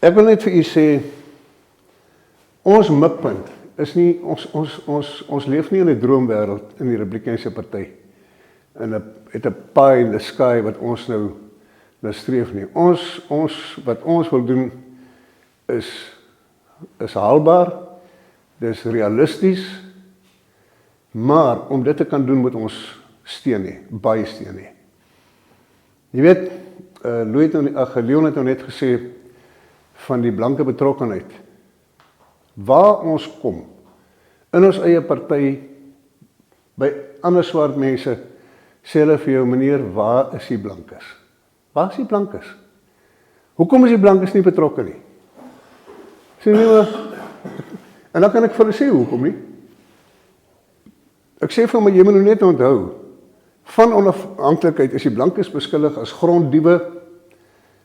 Ek wil net vir u sê, ons mikpunt is nie, ons leef nie in 'n droomwêreld in die Republikeinse Party. En het 'n pie in the sky wat ons nou streef nie. Wat ons wil doen is haalbaar, dis realisties, maar om dit te kan doen moet ons steun hê, baie steun hê. Jy weet, Leon het nou net gesê van die blanke betrokkenheid. Waar ons kom, in ons eie party, by ander swart mense, sê hulle vir jou, meneer, waar is die blankes? Waar is die blankes? Hoekom is die blankes nie betrokke nie? Sê nie maar, en dan kan ek vir hulle sê, hoekom nie? Ek sê vir my, jy moet nou net onthou, van onafhanklikheid is die blankes beskuldig as gronddiewe,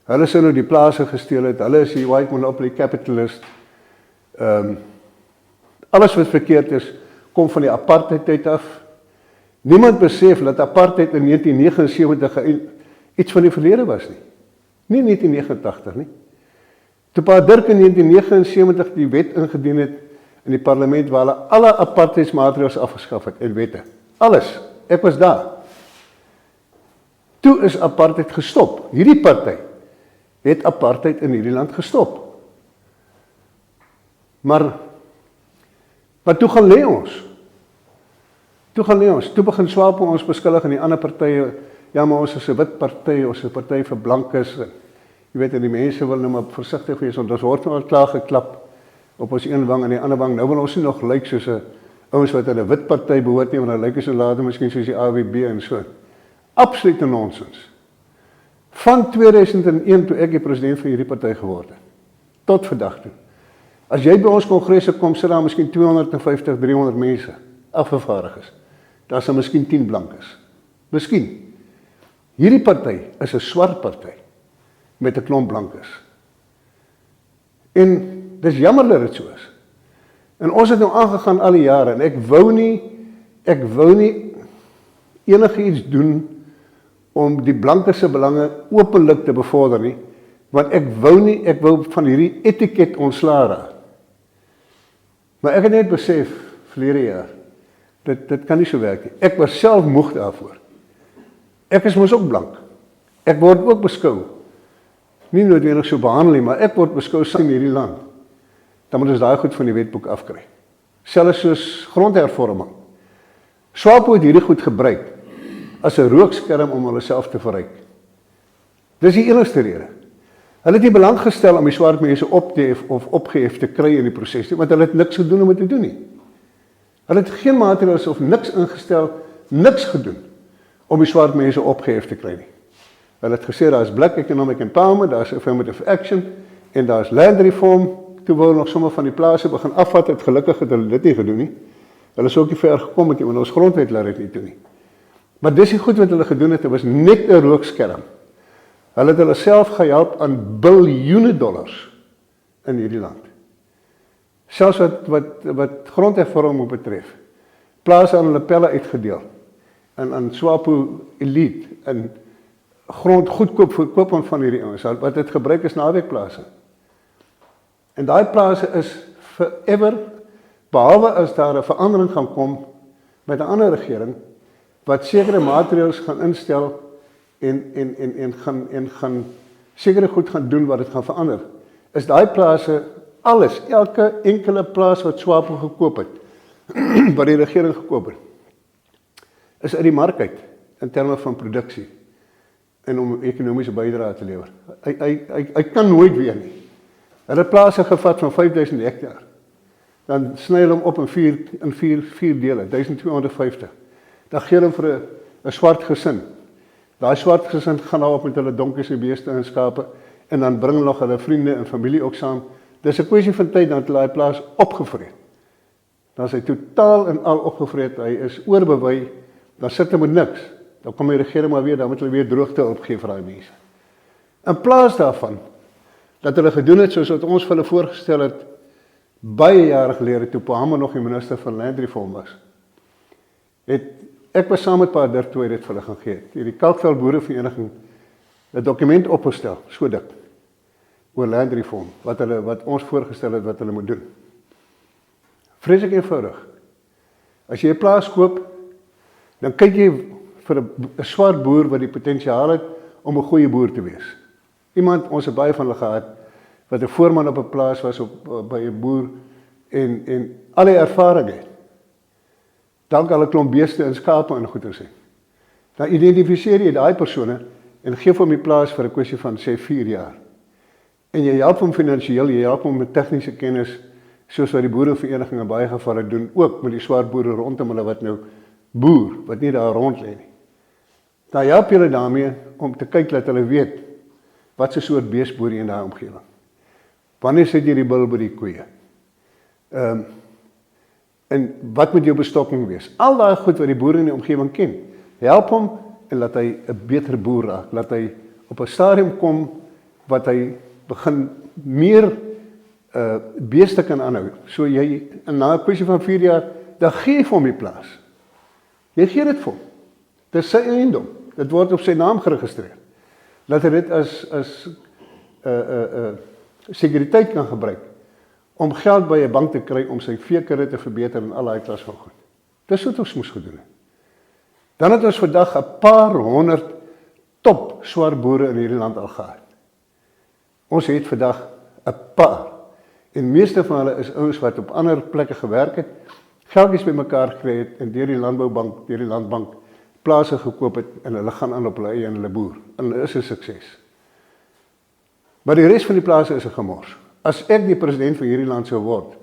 hulle sou nou die plase gesteel het, hulle is die white monopoly capitalist, alles wat verkeerd is, kom van die apartheid tyd af. Niemand besef dat apartheid in 1979 iets van die verlede was nie. Nie 1989 nie. Toe Pa Dirk in 1979 die wet ingedien het in die parlement waar hulle alle apartheidsmaatreëls afgeskaf het en wette. Alles. Ek was daar. Toe is apartheid gestop. Hierdie party het apartheid in hierdie land gestop. Maar toe gaan lê ons. Toe begin SWAPO ons beskuldig in die ander partye, ja, maar ons is 'n wit party, ons is 'n party vir blankes, en jy weet, en die mense wil nou maar versigtig wees, want ons word nou al klaar geklap op ons een wang en die ander wang. Nou wil ons nie nog lyk soos 'n ouens wat in 'n wit party behoort nie, want dan lyk ons later miskien soos die AWB en so. Absolute nonsens. Van 2001 toe ek die president van hierdie party geword het, tot vandag toe. As jy by ons kongresse kom, sit daar miskien 250, 300 mense, afgevaardiges. Daar is miskien 10 blankes. Miskien. Hierdie party is 'n swart party met 'n klomp blankes. En dis jammer dat dit so is. En ons het nou aangegaan al die jare en ek wou nie enigiets doen om die blanke se belange openlik te bevorder nie, want ek wou van hierdie etiket ontslae raak. Maar ek het net besef verlede jaar, dit kan nie so werk nie. Ek was self moeg daarvoor. Ek is mos ook blank. Ek word ook beskou. Nie noodwendig so behandel nie, maar ek word beskou saam in hierdie land. Dan moet ons daai goed van die wetboek afkry. Selfs soos grondhervorming. SWAPO het hierdie goed gebruik as 'n rookskerm om hulle self te verryk. Dis die enigste rede. Hulle het nie belang gestel om die swart mense op te hef of opgehef te kry in die proses nie, want hulle het niks gedoen om dit te doen nie. Hulle het geen maatreëls of niks ingestel, niks gedoen om die swart mense opgehef te kry nie. Hulle het gesê daar is black economic empowerment, daar is affirmative action en daar is land reform. Toe wou nog sommer van die plase begin afvat, het gelukkig het hulle dit nie gedoen nie. Hulle is ook nie ver gekom met nie, want ons grondwet laat dit nie toe nie. Maar dis die goed wat hulle gedoen het, was net 'n rookskerm. Hulle het hulle self gehelp aan biljoene dollars in hierdie land. Selfs wat grondhervorming betref. Plase aan hulle pelle uitgedeel. En aan SWAPO elite en grond goedkoop verkoop van hierdie ouens. Wat dit gebruik is naweekplase. En daai plase is forever, behalwe as daar 'n verandering gaan kom met 'n ander regering wat sekere maatreëls gaan instel en gaan sekere goed gaan doen wat dit gaan verander. Is daai plase alles, elke enkele plaas wat SWAPO gekoop het, wat die regering gekoop het, is uit die mark uit in terme van produksie en om ekonomiese bydrae te lewer. Hy kan nooit weer nie. Hulle het plase gevat van 5000 hektaar. Dan sny hulle hom op in vier dele, 1250. Dan gee hulle hom vir 'n swart gesin. Daai swart gesin gaan nou op met hulle donkies en beeste en skape en dan bring hulle nog hulle vriende en familie ook saam. Dis 'n kwessie van tyd dan het hulle daai plaas opgevreet. Dan is hy totaal en al opgevreet, hy is oorbewei, dan sit hy met niks. Dan kom die regering maar weer, dan moet hulle weer droogte opgee vir daai mense. In plaas daarvan dat hulle gedoen het soos wat ons vir hulle voorgestel het baie jare gelede toe Pohamba nog die minister van Land Reform was. Ek was saam met Pa Dirk toe hy dit vir hulle gaan gee. Die Kalkveld Boerevereniging 'n dokument opgestel, so dik, oor land reform, wat ons voorgestel het wat hulle moet doen. Vreeslik eenvoudig. As jy 'n plaas koop, dan kyk jy vir 'n swart boer wat die potensiaal het om 'n goeie boer te wees. Ons het baie van hulle gehad, wat 'n voorman op 'n plaas was by 'n boer en al die ervaring het. Dank al 'n klomp beeste en skape en goeie sê. Dan identifiseer jy daai persone en gee hom die plaas vir 'n kwessie van sê 4 jaar. En jy help hom finansiëel, jy help hom met tegniese kennis, soos wat die boerevereniging in baie gevalle doen, ook met die swart boere rondom hulle wat nou boer, wat nie daar rond lê nie. Dan help jy hulle daarmee om te kyk dat hulle weet wat se soort bees boer jy in daai omgewing. Wanneer sit jy die bul by die koeie? En wat moet jou bestokking wees? Al daai goed wat die boere in die omgewing ken, help hom en laat hy 'n beter boer raak, laat hy op 'n stadium kom wat hy begin meer beeste kan aanhou. So jy, na 'n kwessie van 4 jaar, dan gee jy vir hom die plaas. Jy gee dit vir hom. Dit is sy eiendom. Dit word op sy naam geregistreer. Laat hy dit as sekuriteit kan gebruik om geld by 'n bank te kry om sy veekudde te verbeter en al daai klas van goed. Dis wat ons moes gedoen het. Dan het ons vandag 'n paar honderd top swart boere in hierdie land al gehad. Ons het vandag 'n paar. En meeste van hulle is ouens wat op ander plekke gewerk het, geldjies bymekaar gekry het en deur die landboubank, deur die landbank plase gekoop het en hulle gaan aan op hulle eie en hulle boer. En hulle is 'n sukses. Maar die res van die plase is 'n gemors. As ek die president van hierdie land sou word,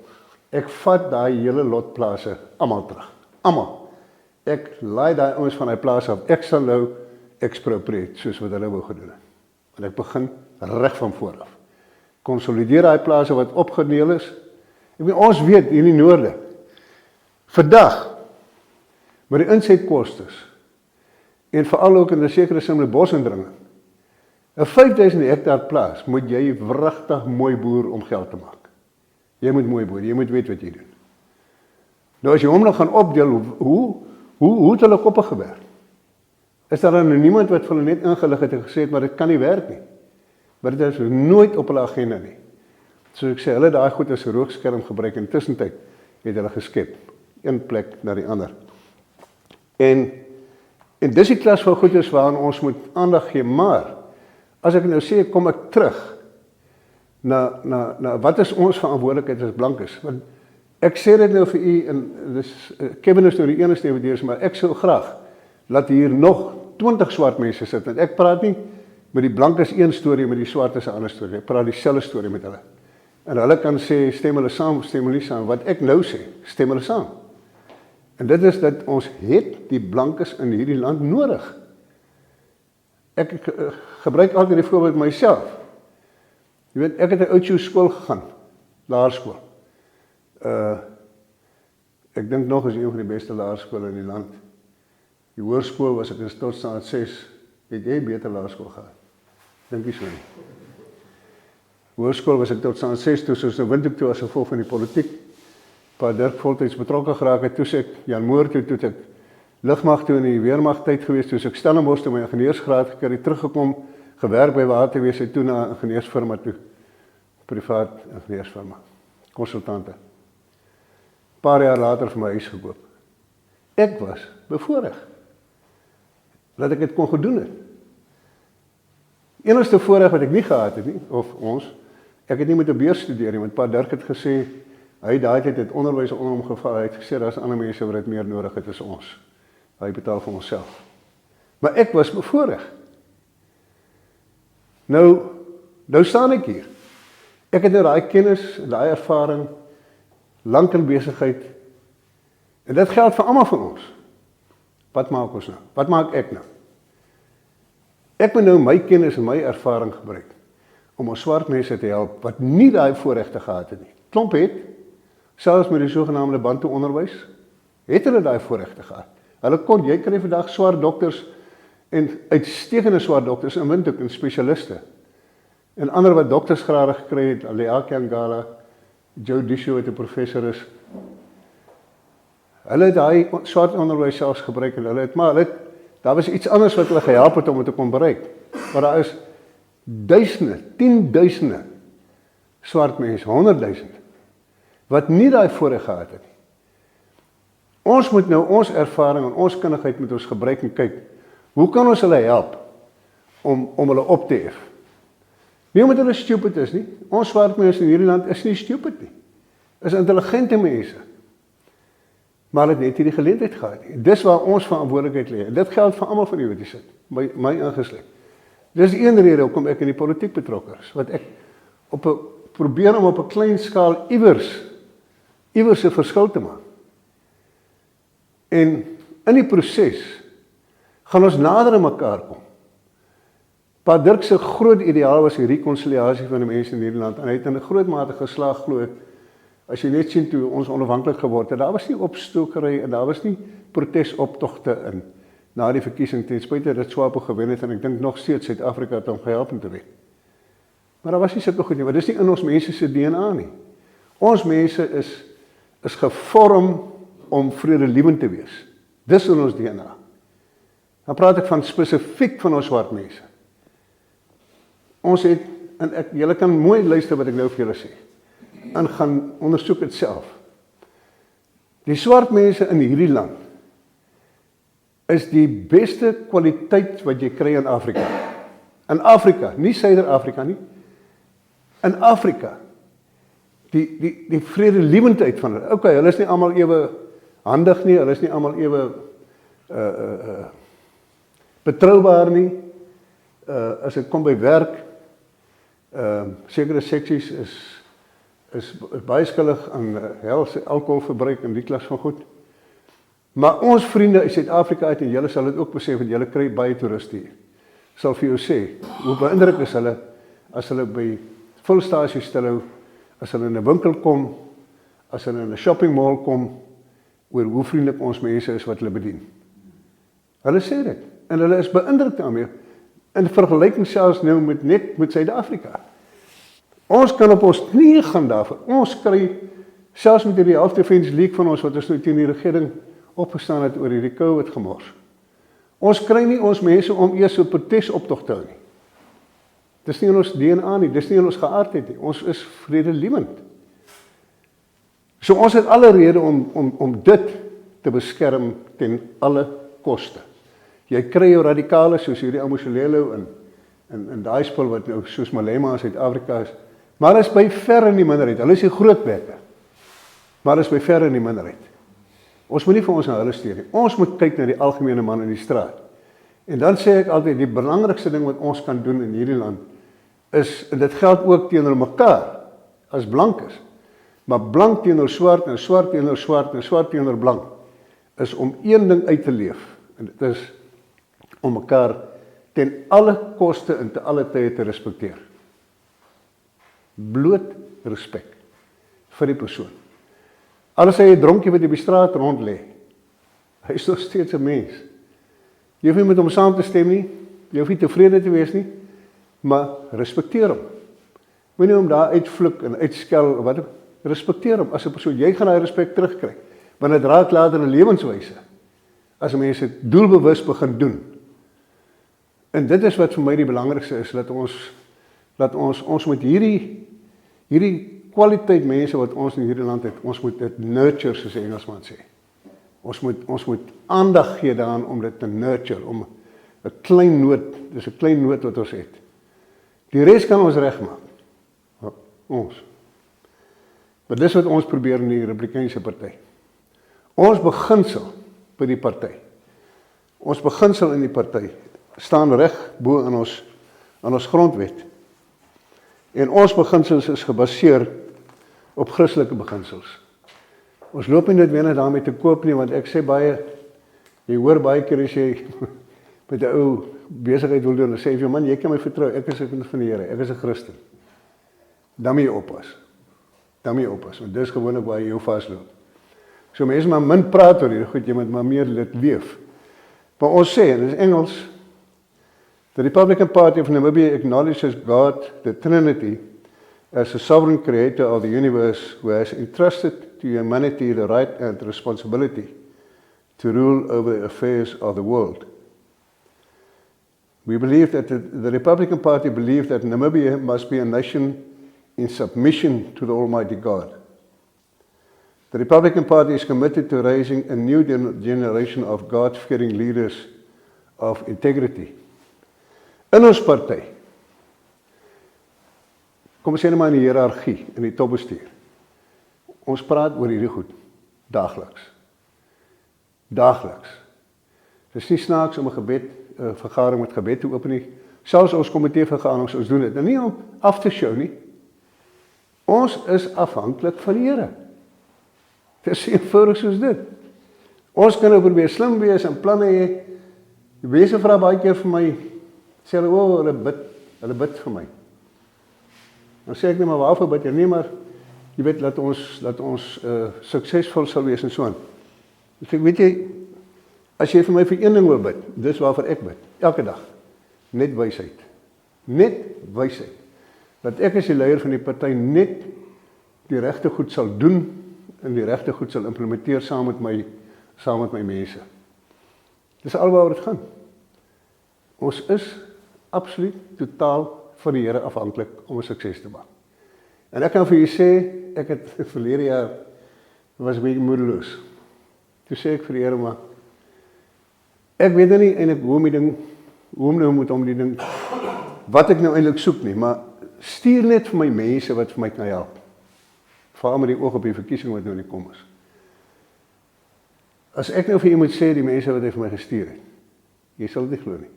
ek vat daai hele lot plase almal terug. Almal. Ek laai daai ouens van daai plase af. Ek sal nou expropriate soos wat hulle wou gedoen het. En ek begin reg van voor af. Konsolideer daai plase wat opgedeel is. Ek weet ons weet hier in die noorde. Vandag met die insetkostes en veral ook in 'n sekere sin met bosindringing. 'n 5000 hektaar plaas moet jy wragtig mooi boer om geld te maak. Jy moet mooi boer, jy moet weet wat jy doen. Nou as jy hom nog gaan opdeel, hoe het hulle koppe gewerk? Is daar dan niemand wat vir hulle net ingelig het en gesê het, maar dit kan nie werk nie. Maar dit is nooit op hulle agenda nie. Soos ek sê, hulle daai goed as 'n rookskerm gebruik en tussentyd het hulle geskep, een plek na die ander. En dis die klas van goeders waaraan ons moet aandag gee, maar as ek nou sê, kom ek terug na wat is ons verantwoordelikheid as blankes? Want ek sê dit nou vir u, en Kevin is nou die enigste wat hier is, maar ek sou graag laat hier nog 20 swart mense sit, want ek praat nie met die blankes een storie, met die swart is 'n ander storie, ek praat dieselfde storie met hulle. En hulle kan sê, stem hulle saam, stem hulle nie saam, wat ek nou sê, stem hulle saam. En dit is dat ons het die blankes in hierdie land nodig. Ek gebruik altyd die voorbeeld myself. Jy weet, ek het 'n Oudtshoorn skool gegaan, laerskool. Ek dink nog is een van die beste laerskole in die land. Die hoërskool was ek in Stadsaand 6, het jy beter laerskool gehad? Dink nie so nie. Hoërskool was ek tot Stadsaand 6 toe, soos nou Windhoek toe as gevolg van die politiek. Pa Dirk voltyds betrokke geraak het, toe ek Jan Moore toe ek lugmag toe in die weermag tyd gewees, toe ek Stellenbosch toe my ingenieursgraad gekry, teruggekom, gewerk by Waterwese, toe na 'n ingenieursfirma toe, privaat ingenieursfirma, konsultante. Paar jaar later vir my huis gekoop. Ek was bevoorreg dat ek dit kon gedoen het. Enigste voorreg wat ek nie gehad het nie, of ons, ek het nie met 'n beurs studeer nie, want Pa Dirk het gesê, hy daai tyd het onderwys onder hom geval, hy het gesê, daar's ander mense wat dit meer nodig het as ons. Hy betaal vir onsself. Maar ek was bevoorreg. Nou staan ek hier. Ek het nou daai kennis, daai ervaring, lank in besigheid, en dit geld vir almal van ons. Wat maak ons nou? Wat maak ek nou? Ek moet nou my kennis en my ervaring gebruik, om ons swart mense te help, wat nie daai voorregte gehad het nie. Klomp het, selfs met die sogenaamde Bantu onderwys, het hulle daai voorregte gehad. Hulle kon, jy kry vandag swart dokters, en uitstekende swart dokters in Windhoek, en spesialiste. En ander wat doktersgrade gekry het, Aleaki Angala, Joe Disho wat 'n professor is. Hulle het daai swart onderwys selfs gebruik, en hulle het Daar was iets anders wat hulle gehelp het om dit te kon bereik. Maar daar is duisende, 10.000 swart mense, 100.000, wat nie daai voorreg gehad het nie. Ons moet nou ons ervaring en ons kundigheid met ons gebruik en kyk, hoe kan ons hulle help om hulle op te hef? Nie omdat hulle stupid is nie. Ons swart mense in hierdie land is nie stupid nie. Is intelligente mense. Maar hulle het net hierdie geleentheid gehad nie. Dis waar ons verantwoordelikheid lê. Dit geld vir almal van die wat hier sit, my ingesluit. Dis een rede hoekom ek in die politiek betrokke is, wat ek probeer om op 'n klein skaal iewers 'n verskil te maak. En in die proses gaan ons nader aan mekaar kom. Pa Dirk se groot ideaal was die rekonsiliasie van die mense in hierdie land, en hy het in 'n groot mate geslaag, glo ek. As jy net sien toe ons onafhanklik geword het, daar was nie opstokery en daar was nie protesoptogte in na die verkiesing, ten spyte dat SWAPO gewen het, en ek dink nog steeds Suid-Afrika het hom gehelp om te wen. Maar daar was nie sulke goed nie, want dis nie in ons mense se DNA nie. Ons mense is gevorm om vredelewend te wees. Dis in ons DNA. Dan praat ek van spesifiek van ons swart mense. Ons het, en julle kan mooi luister wat ek nou vir julle sê, en gaan ondersoek dit self. Die swart mense in hierdie land is die beste kwaliteit wat jy kry in Afrika. In Afrika, nie Suider-Afrika nie. In Afrika, die vredelewendheid van hulle. Okay, hulle is nie almal ewe handig nie, hulle is nie almal ewe betroubaar nie. As dit kom by werk, sekere seksies is baie skuldig aan alkoholverbruik en die klas van goed. Maar ons vriende uit Suid-Afrika uit, en julle sal dit ook besef, want julle kry baie toeriste hier, sal vir jou sê, hoe beïndruk is hulle, as hulle by vulstasies stilhou, as hulle in 'n winkel kom, as hulle in 'n shopping mall kom, oor hoe vriendelik ons mense is wat hulle bedien. Hulle sê dit, en hulle is beïndruk daarmee, in vergelyking selfs nou met Suid-Afrika. Ons kan op ons knie gaan daarvoor. Ons kry, selfs met die Self-Defense League van ons, wat ons nou teen die regering opgestaan het oor hierdie COVID gemors. Ons kry nie ons mense om eers 'n protesoptog te hou nie. Dis nie in ons DNA nie, dis nie in ons geaardheid nie. Ons is vredelewend. So ons het alle rede om dit te beskerm ten alle koste. Jy kry jou radikale soos hierdie Amoselelo en daai spul wat nou soos Malema in Suid-Afrika is, maar is by ver in die minderheid. Hulle is die groot bekke, maar is by ver in die minderheid. Ons moet nie vir ons na hulle steur nie. Ons moet kyk na die algemene man in die straat. En dan sê ek altyd, die belangrikste ding wat ons kan doen in hierdie land is, en dit geld ook teenoor mekaar as blankes, maar blank teenoor swart en swart teenoor swart en swart teenoor blank, is om een ding uit te leef, en dit is om mekaar ten alle koste en te alle tye te respekteer. Bloot respek vir die persoon. Alles hy 'n dronkie wat op die straat rond lê, hy is nog steeds 'n mens. Jy hoef nie met hom saam te stem nie, jy hoef nie tevrede te wees nie, maar respekteer hom. Moenie hom daar uitvloek en uitskel of wat, respekteer hom as 'n persoon. Jy gaan daai respek terugkry, want dit raak later 'n lewenswyse as mense dit doelbewus begin doen. En dit is wat vir my die belangrikste is, dat ons moet hierdie kwaliteit mense wat ons in hierdie land het, ons moet dit nurture, soos die Engelsman sê. Ons moet aandag gee daaraan om dit te nurture, om 'n klein noot, dis 'n klein noot wat ons het. Die res kan ons regmaak. Ons. Maar dis wat ons probeer in die Republikeinse party. Ons beginsel by die party. Ons beginsel in die party staan reg bo in ons grondwet. En ons beginsels is gebaseer op Christelike beginsels. Ons loop nie noodwendig daarmee te koop nie, want ek sê baie, jy hoor baie keer as jy met 'n ou besigheid wil doen, dan sê jy, man, jy kan my vertrou, ek is 'n kind van die Here, ek is 'n Christen. Dan moet jy oppas. Want dis gewoonlik waar jy jou vasloop. So mense maar min praat oor hierdie goed, jy moet maar meer dit leef. Maar ons sê, en dit is Engels, the Republican Party of Namibia acknowledges God, the Trinity, as a sovereign creator of the universe who has entrusted to humanity the right and responsibility to rule over the affairs of the world. We believe that the Republican Party believes that Namibia must be a nation in submission to the Almighty God. The Republican Party is committed to raising a new generation of God-fearing leaders of integrity. In ons party, kom ons sê nou maar in die hiërargie, in die topbestuur, ons praat oor hierdie goed, daagliks. Daagliks. Dit is nie snaaks om 'n vergadering met gebed te open nie. Selfs ons komiteevergaderings, ons doen dit. En nie om af te show nie. Ons is afhanklik van die Here. Dit is eenvoudig soos dit. Ons kan nou probeer slim wees en planne hê. Die mense vra baie keer vir my, sê hulle, hulle bid vir my. Dan sê ek nie, maar waarvoor bid jy? Nee, maar jy weet, laat ons suksesvol sal wees en so aan. Ek weet jy, as jy vir my vir een ding wil bid, dis waarvoor ek bid, elke dag, net wysheid. Net wysheid. Dat ek as die leier van die party net die regte goed sal doen en die regte goed sal implementeer saam met my mense. Dis alwaaroor dit gaan. Ons is absoluut totaal van die Here afhanklik om 'n sukses te maak. En ek kan vir julle sê, ek het verlede jaar was 'n bietjie moedeloos. Toe sê ek vir die Here, maar ek weet nou nie eintlik hoe om nou moet om die ding, wat ek nou eintlik soek nie, maar stuur net vir my mense wat vir my kan help. Veral met die oog op die verkiesing wat nou nie kom is. As ek nou vir jy moet sê, die mense wat hy vir my gestuur het, jy sal dit nie glo nie.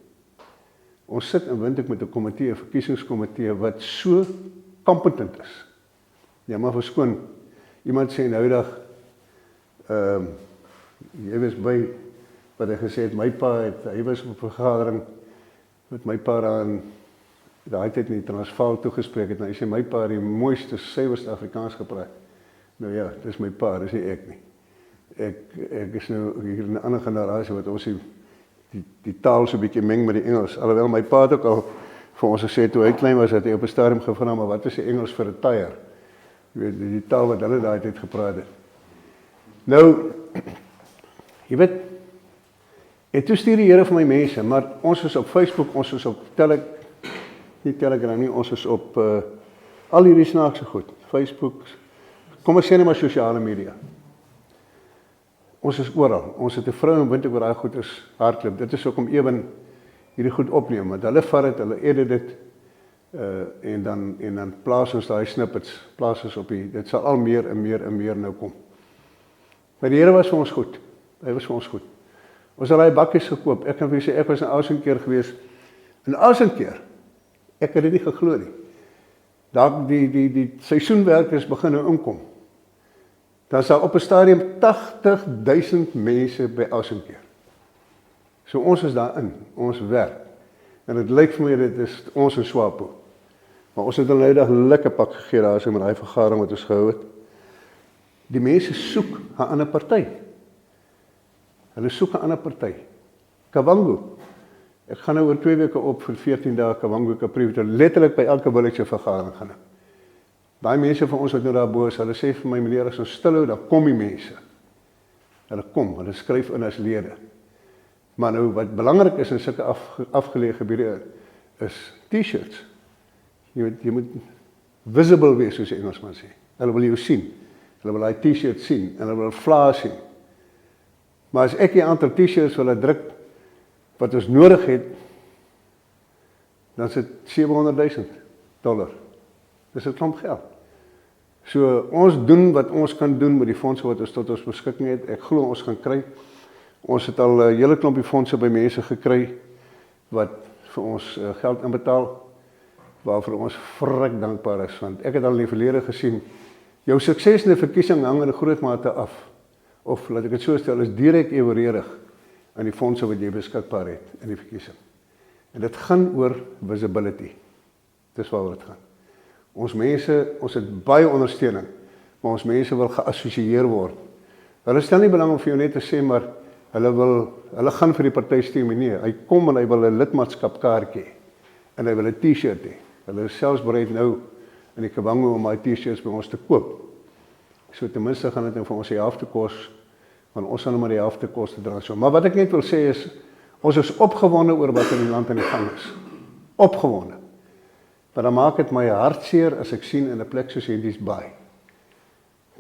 Ons sit en wint ek met 'n komitee, 'n verkiesingskomitee, wat so competent is. Ja, maar verskoon, iemand sê nou dag, jy was by, wat hy gesê het, my pa hy was op 'n vergadering, met my pa aan, daai tyd in die Transvaal toegespreek het, en hy sê, my pa het die mooiste, suiwerste Afrikaans gepraat. Nou ja, dis my pa, dis nie ek nie. Ek is nou hier in 'n ander generasie, wat ons die taal so 'n bietjie meng met die Engels, alhoewel my pa het ook al vir ons gesê, toe hy klein was, dat hy op 'n stadium gevra, maar wat is die Engels vir 'n tyre? Jy weet, die taal wat hulle daai tyd gepraat het. Nou, jy weet, en toe stuur die Here vir my mense, maar ons is op Facebook, ons is op Telegram nie, ons is op al hierdie snaakse goed, Facebook, kom ek sê net maar sosiale media. Ons is oral, ons het 'n vrou en wint ek oor daai goed is hardloop, dit is ook om ewen hierdie goed opneem, want hulle vat dit, hulle edit dit, en dan plaas ons daai snippets, plaas ons op dit sal al meer en meer nou kom. Maar die Here was vir ons goed, hy was vir ons goed. Ons het daai bakkies gekoop, ek kan vir julle sê, ek was in Ausenkeer gewees, in Ausenkeer, ek het dit nie geglo nie. Daar die seisoenwerkers begin nou inkom. Dan sal op 'n stadium 80.000 mense by Ausenkeer. So ons is daarin, ons werk. En dit lyk vir my dit is ons in Swapo. Maar ons het hulle eendag lekker pak gegee daar so met daai vergadering wat ons gehou het. Die mense soek 'n ander party. Hulle soek 'n ander party. Kavango. Ek gaan nou oor 2 weke op vir 14 dae Kavango Kapriwe, letterlik by elke village vergadering gaan. Daai mense van ons wat nou daar bo is, hulle sê vir my, meneer, as ons stil hou, dan kom die mense. Hulle skryf in as lede. Maar nou, wat belangrik is in sulke afgeleë gebiede, is T-shirts. Jy moet visible wees, soos die Engelsman sê. Hulle wil jou sien. Hulle wil daai T-shirt sien, en hulle wil vlae sien. Maar as ek die aantal T-shirts wil druk, wat ons nodig het, dan is dit $700,000. Dis 'n klomp geld. So ons doen wat ons kan doen met die fondse wat ons tot ons beskikking het. Ek glo ons gaan kry. Ons het al 'n hele klompie fondse by mense gekry wat vir ons geld inbetaal, waarvoor ons vrek dankbaar is, want ek het al in die verlede gesien, jou sukses in 'n verkiesing hang in 'n groot mate af, of laat ek dit so stel, is direk evenredig aan die fondse wat jy beskikbaar het in die verkiesing. En dit gaan oor visibility. Dis waaroor dit gaan. Ons mense, ons het baie ondersteuning, maar ons mense wil geassosieer word. Hulle stel nie belang om vir jou net te sê, maar hulle gaan vir die party stem nie. Hy kom en hy wil 'n lidmaatskapkaartjie en hy wil 'n T-shirt hê. Hulle is selfs bereid nou in die Kavango om my T-shirts by ons te koop. So ten minste gaan dit nou vir ons die helfte kos, want ons gaan nou maar die helfte kos te dra. So, maar wat ek net wil sê is, Ons is opgewonde oor wat in die land aan die gang is. Opgewonde. Maar dan maak dit my hartseer as ek sien in 'n plek soos Henties Baai,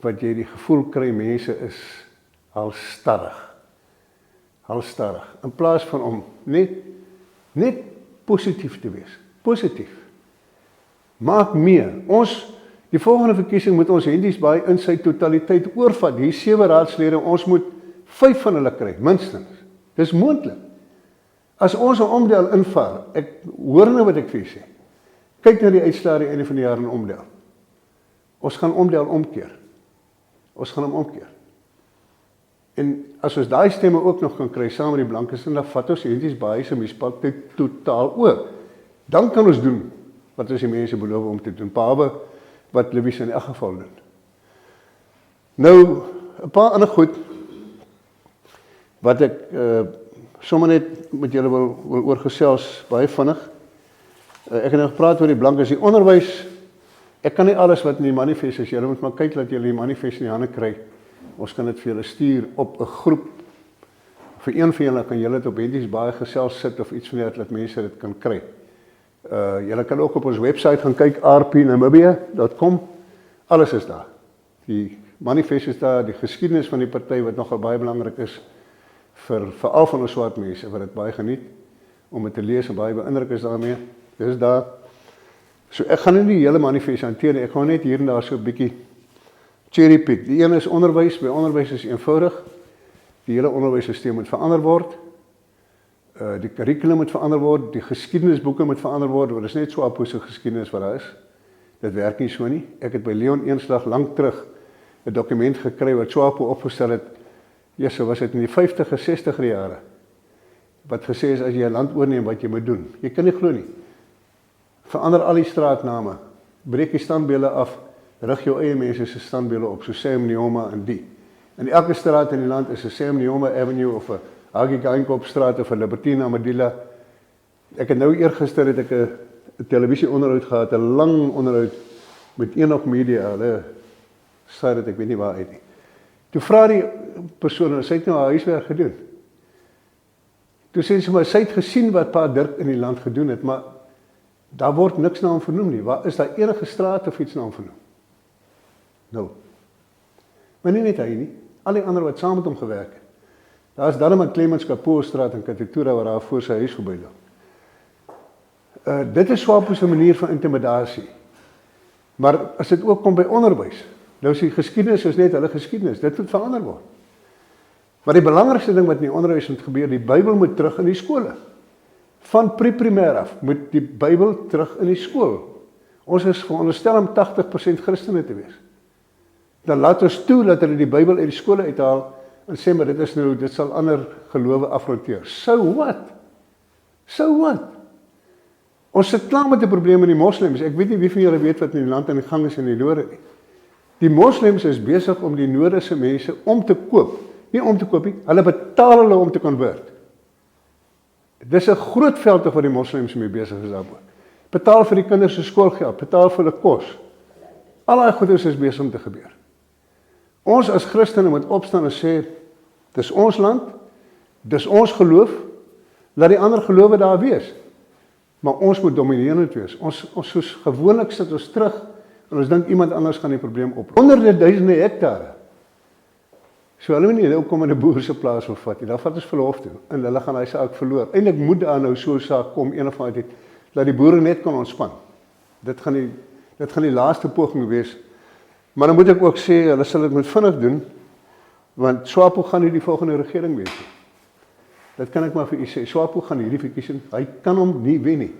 wat jy die gevoel kry mense is halstarrig. Halstarrig. In plaas van om net positief te wees. Positief. Maak mee. Die volgende verkiesing moet ons Henties Baai in sy totaliteit oorvat. Die 7 raadslede, ons moet 5 van hulle kry, minstens. Dis moontlik. As ons 'n omdel invaar, ek hoor nou wat ek vir julle sê. Kyk na die uitslae aan die einde van die jaar in omdel. Ons gaan omdel omkeer. Ons gaan hom omkeer. En as ons daai stemme ook nog kan kry saam met die blankes, dan vat ons Henties Baai se munisipaliteit totaal oor. Dan kan ons doen wat ons die mense beloof om te doen, behalwe wat Livies in elk geval doen. Nou, 'n paar ander goed wat ek sommer net met julle wil oorgesels baie vinnig. Ek het nou gepraat oor die blankes, die onderwys. Ek kan nie alles wat in die manifest is, julle moet maar kyk dat julle die manifest in die hande kry. Ons kan dit vir julle stuur op 'n groep. Vir een van julle kan julle dit op Henties Baai gesels sit of iets van dit dat mense dit kan kry. Julle kan ook op ons webwerf gaan kyk, rpnamibia.com. Alles is daar. Die manifest is daar, die geskiedenis van die party wat nogal baie belangrik is veral van ons swart mense wat dit baie geniet om dit te lees en baie beïndruk is daarmee. Dis daar. So ek gaan nie die hele manifest hanteer nie. Ek gaan net hier en daar so 'n bietjie cherry pick. Die een is onderwys. By onderwys is eenvoudig. Die hele onderwysstelsel moet verander word. Die kurrikulum moet verander word, die geskiedenisboeke moet verander word, want dit is net so apose geskiedenis wat daar is. Dit werk nie so nie. Ek het by Leon Eenslag lank terug 'n dokument gekry wat SWAPO opgestel het. Ja, so was dit in die 50er, 60er jare. Wat gesê is as jy 'n land oorneem wat jy moet doen. Jy kan nie glo nie. Verander al die straatname, breek die standbeelde af, rig jou eie mense se standbeelde op, so Sam Nujoma en die. In elke straat in die land is 'n Sam Nujoma Avenue of 'n Haggie Geinkopstraat of 'n Libertina Amadilla. Ek het nou eergister het ek 'n televisieonderhoud gehad, 'n lang onderhoud met Enoch Media. Hulle sê dit ek weet nie waar uit nie. Toe vra die persoon, sy het nou haar huiswerk gedoen. Toe sê sy maar sy het gesien wat Pa Dirk in die land gedoen het, maar daar word niks na hom vernoem nie. Waar is daar enige straat of iets na hom vernoem? Nou. Maar nie net hy nie, al die ander wat saam met hom gewerk het. Daar is dan 'n Clemens Kapoorstraat in Katitura waar daar voor sy huis verby loop. Dit is SWAPO se manier van intimidasie. Maar as dit ook kom by onderwys, nou is die geskiedenis is net hulle geskiedenis, dit moet verander word. Maar die belangrikste ding wat in die onderwys moet gebeur, die Bybel moet terug in die skole. Van pre-primêr af moet die Bybel terug in die skool. Ons is veronderstel om 80% Christene te wees. Dan laat ons toe dat hulle die Bybel uit die skole uithaal en sê maar dit sal ander gelowe afronteer. So what? So what? Ons sit klaar met die probleem met die moslems. Ek weet nie wie van julle weet wat in die land aan die gang is in die noorde nie. Die moslems is besig om die noorde se mense om te koop. Nie om te koop nie, hulle betaal hulle om te convert. Dis 'n groot veld waar die moslems mee besig is daaroor. Betaal vir die kinders se skoolgeld, betaal vir hulle kos. Al daai goeders is besig om te gebeur. Ons as Christene moet opstaan en sê, dis ons land, dis ons geloof, laat die ander gelowe daar wees. Maar ons moet dominerend wees. Ons soos gewoonlik sit ons terug en ons dink iemand anders gaan die probleem oplos. Honderde duisende hektare. So hulle moet nie nou kom in 'n boer se plaas wil vat nie. Dan vat ons verlof toe en hulle gaan hy saak verloor. Eintlik moet daar nou so 'n saak kom een of ander tyd dat die boere net kan ontspan. Dit gaan die laaste poging wees. Maar dan moet ek ook sê hulle sal dit moet vinnig doen want SWAPO gaan nie die volgende regering wees nie. Dit kan ek maar vir u sê. SWAPO gaan hierdie verkiesing, hy kan hom nie wen nie.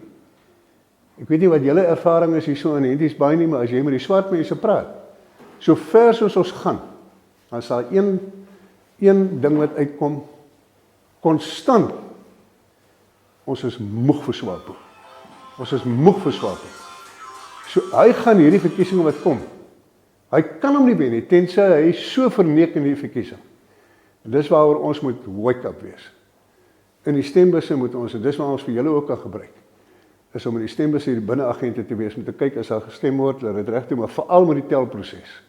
Ek weet nie wat julle ervaring is hierso in Henties Baai nie, maar as jy met die swart mense praat, so ver soos ons gaan, dan is daar een ding wat uitkom, konstant, ons is moeg vir SWAPO. Ons is moeg vir SWAPO. So hy gaan hierdie verkiesing wat kom, hy kan hom nie wen nie, tensy hy so verneek in die verkiesing. En dis waaroor ons moet wake up wees. In die stembusse moet ons, en dis waar ons vir julle ook kan gebruik, is om in die stembusse die binneagente te wees, om te kyk as daar gestem word, dat dit reg doen, maar veral met die telproses.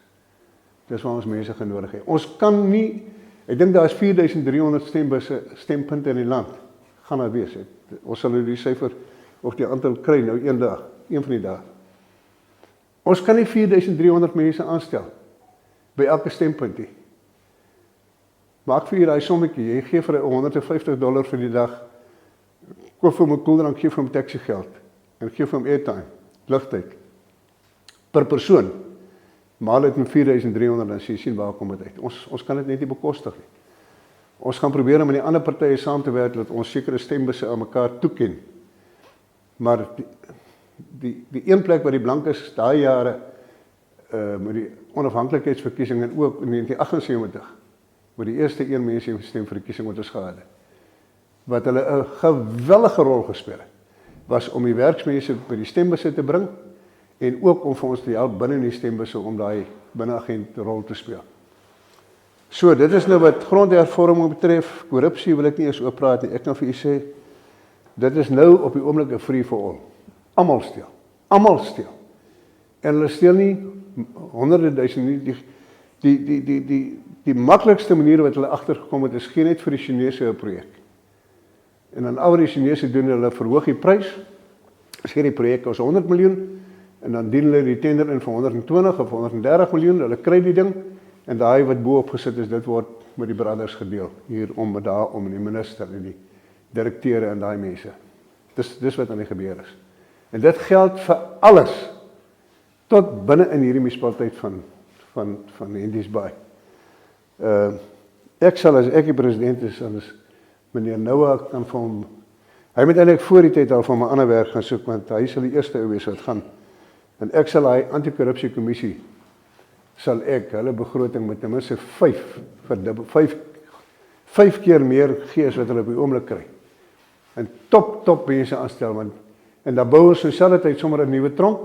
Dis waar ons mense genodig het. Ons kan nie, ek dink daar is 4300 stembusse, stempunte in die land. gaan daar wees. Ons sal nou die syfer of die aantal kry nou een van die dae. Ons kan nie 4300 mense aanstel by elke stempunt nie. Maak vir jy daai sommetjie, jy gee vir $150 vir die dag, koop vir hom 'n koeldrank, gee vir hom taxi geld en gee vir hom airtime, ligtyd per persoon. Maal dit met 4300 en sien waar kom dit uit. Ons kan dit net nie bekostig nie. Ons gaan probeer om met die ander partye saam te werk dat ons sekere stembusse aan mekaar toeken. Maar die een plek waar die blankes daai jare met die onafhanklikheidsverkiesing en ook in 1978 waar die eerste een mense gestem vir die verkiesing wat ons gehad het, wat hulle 'n geweldige rol gespeel het, was om die werksmense by die stembusse te bring en ook om vir ons te help binne die stembusse om daai binneagent rol te speel. So, dit is nou wat grondhervorming betref. Korrupsie wil ek nie eens oop praat nie. Ek kan vir u sê, dit is nou op die oomblik 'n free for all. Almal steel. Almal steel. En hulle steel nie honderde duisende nie. Die maklikste manier wat hulle agtergekom het is geen net vir die Chinese projek. En dan al wat die Chinese doen, hulle verhoog die prys. Sê die projek kos 100 miljoen en dan dien hulle die tender in vir 120 of 130 miljoen. Hulle kry die ding en daai wat bo-op gesit is, dit word met die brothers gedeel hier om daar om die minister en die direkteure en daai mense. Dis wat aan die gebeur is. En dit geld vir alles tot binne in hierdie munisipaliteit van Henties Bay. Ek sal as ek die president is, dan is meneer Noah kan vir hom, hy moet eintlik voor die tyd al van my ander werk gaan soek, want hy sal die eerste ou wees wat gaan. En ek sal hy anti-korrupsiekommissie, sal ek hulle begroting met ten minste 5 keer meer gee as wat hulle op die oomblik kry. En top mense aanstel, en dan bou ons dieselfde tyd sommer 'n nuwe tronk,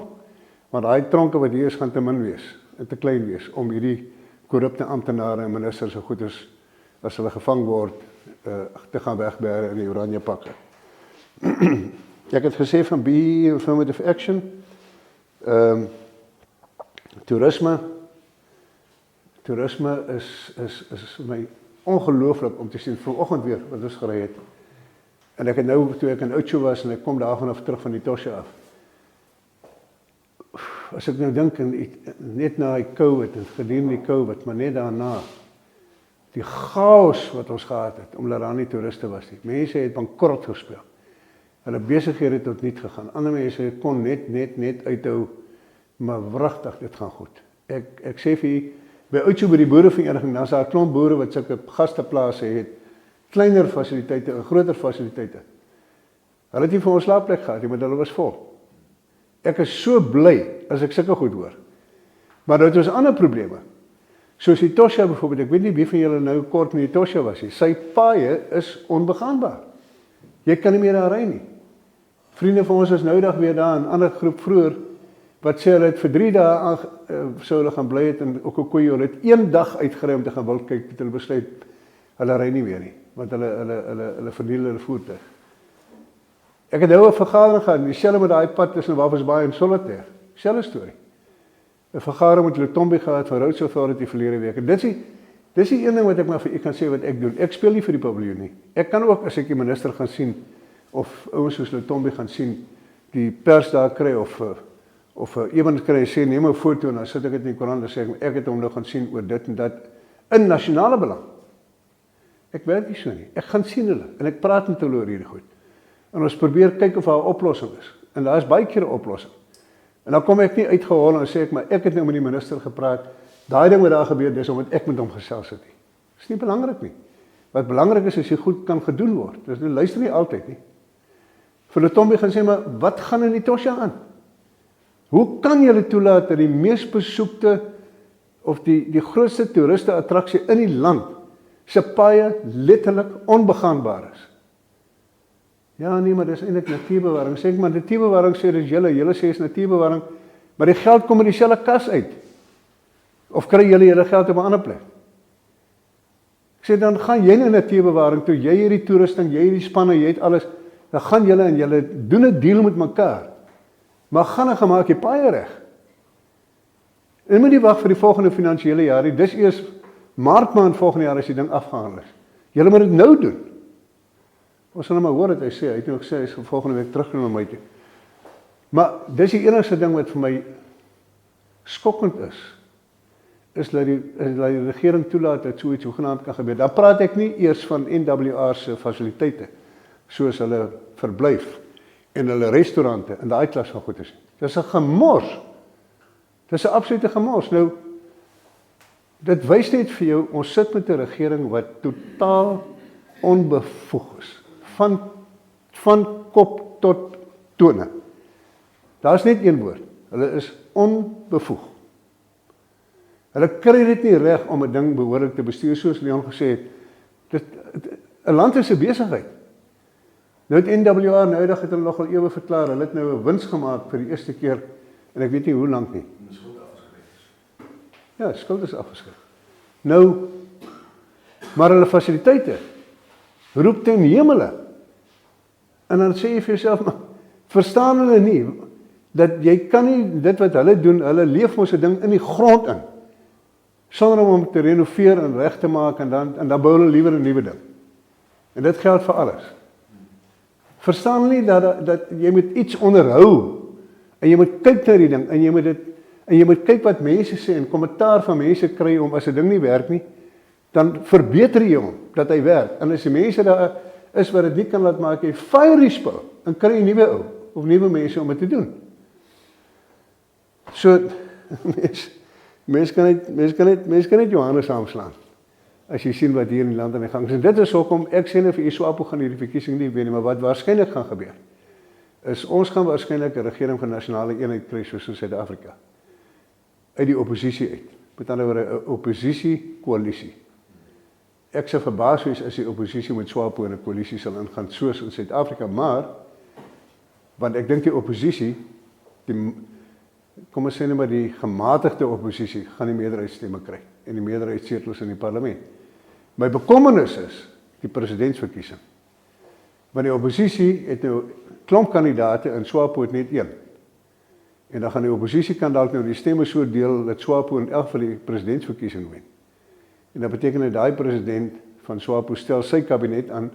maar daai tronke wat hier is gaan te min wees en te klein wees om hierdie korrupte amptenare en ministers so goed as hulle gevang word te gaan wegbêre in die oranje pakke. Ek het gesê van BE Affirmative Action, toerisme is vir my ongelooflik om te sien vanoggend weer wat ons gery het. En ek het nou, toe ek in Oudtshoorn was en ek kom daarvan af terug van die Tosja af. As ek nou dink, net na die COVID en gedurende die COVID, maar net daarna, die chaos wat ons gehad het, omdat daar nie toeriste was nie. Mense het bankrot gespeel. Hulle besighede het tot niet gegaan. Ander mense kon net uithou, maar wragtig, dit gaan goed. Ek sê vir u, by Oudtshoorn by die boerevereniging, dan is daar 'n klomp boere wat sulke gasteplase het, kleiner fasiliteite en groter fasiliteite. Hulle het nie vir ons slaapplek gehad, maar hulle was vol. Ek is so bly as ek sulke goed hoor. Maar dit is ander probleme. Soos die Tosja byvoorbeeld, ek weet nie wie van julle nou kort met die Tosja was nie. Sy paaie is onbegaanbaar. Jy kan nie meer daar ry nie. Vriende van ons is nou dag weer daar, 'n ander groep vroeër, wat sê hulle het vir 3 dae sou hulle gaan bly het in Okokoyo, hulle het 1 dag uitgery om te gaan wild kyk, het hulle besluit, hulle ry nie weer nie, want hulle verniel hulle voertuig. Ek het nou 'n vergadering gehad, dieselfde met daai pad tussen Walvis Bay en Solitaire, selfde storie. 'n Vergadering met Lutombi gehad van Roads Authority verlede week. En dis die een ding wat ek maar vir u kan sê wat ek doen. Ek speel nie vir die paviljoen nie. Ek kan ook as ek die minister gaan sien of ouens soos Lutombi gaan sien, die pers daar kry of iemand kry en sê neem 'n foto en dan sit ek dit in die koerant en sê ek het hom nou gaan sien oor dit en dat in nasionale belang. Ek werk nie so nie. Ek gaan sien hulle en ek praat met hulle oor hierdie goed. En ons probeer kyk of daar 'n oplossing is. En daar is baie keer 'n oplossing. En dan kom ek nie uitgehol en sê ek, maar ek het nou met die minister gepraat. Daai ding wat daar gebeur, dis omdat ek met hom gesels het nie. Dis nie belangrik nie. Wat belangrik is jy goed kan gedoen word. Dis nou luister nie altyd nie. Vir Lutombi gaan sê, maar wat gaan in die Tosja aan? Hoe kan julle toelaat dat die mees besoekte of die grootste toeriste attraksie in die land se paaie letterlik onbegaanbaar is? Ja, nee, maar dis eintlik natuurbewaring. Sê ek, maar natuurbewaring sê dis julle sê is natuurbewaring, maar die geld kom in dieselfde kas uit. Of kry julle geld op 'n ander plek? Ek sê, dan gaan jy na natuurbewaring toe, jy het die toerusting, jy het die spanne, jy het alles, dan gaan julle en julle doen 'n deal met mekaar. Maar gaan en gemaak die paaie reg. En moet nie wag vir die volgende finansiële jaar nie, dis eers Maart maand volgende jaar as die ding afgehandel is. Julle moet dit nou doen. Ons sal nou maar hoor wat hy sê. Hy het nog gesê, hy sal volgende week terugkom na my toe. Maar dis die enigste ding wat vir my skokkend is dat die regering toelaat dat so iets hoegenaamd kan gebeur. Dan praat ek nie eers van NWR se fasiliteite, soos hulle verblyf en hulle restaurante en daai klas van goeders. Dis 'n gemors. Dis 'n absolute gemors. Nou, dit wys net vir jou, ons sit met 'n regering wat totaal onbevoeg is. Van kop tot tone. Daar's net een woord. Hulle is onbevoeg. Hulle kry dit nie reg om 'n ding behoorlik te bestuur, soos Leon gesê het. 'n land is 'n besigheid. Nou het NWR noudag het hulle nogal ewe verklaar, hulle het nou 'n wins gemaak vir die eerste keer, en ek weet nie hoe lank nie. Ja, skuld is afgeskryf. Nou, maar hulle fasiliteite roep ten hemele. En dan sê jy vir jouself, maar verstaan hulle nie, dat jy kan nie dit wat hulle doen, hulle leef mos 'n ding in die grond in, sonder om hom te renoveer en reg te maak, en dan bou hulle liewer 'n nuwe ding. En dit geld vir alles. Verstaan nie dat jy moet iets onderhou, en jy moet kyk na die ding, en jy moet kyk wat mense sê, en kommentaar van mense kry om, as 'n ding nie werk nie, dan verbeter jy hom, dat hy werk. En as die mense daar is wat dit nie kan laat maak, jy fire die spul, en kry jy nuwe ou, of nuwe mense om dit te doen. So, mens kan net Johannes saamslaan, as jy sien wat hier in die land aan die gang is. En dit is hoekom, ek sê nie vir SWAPO gaan hierdie verkiesing nie weet nie, maar wat waarskynlik gaan gebeur, is ons gaan waarskynlik 'n regering van nasionale eenheid kry, soos in Suid-Afrika, uit die oppositie uit, met ander woorde 'n oppositie-koalisie. Ek sou verbaas wees as die oppositie met SWAPO in 'n koalisie sal ingaan, soos in Suid-Afrika, maar, want ek dink die oppositie, kom ons sê net maar die gematigde oppositie, gaan die meerderheidsstemme kry, en die meerderheidssetels in die parlement. My bekommernis is die presidentsverkiesing. Want die oppositie het nou klomp kandidaate en SWAPO het net een. En dan gaan die oppositie kan dalk nou die stemme so deel dat SWAPO in elk van die presidentsverkiesing wen. En dat beteken dat daai president van SWAPO stel sy kabinet aan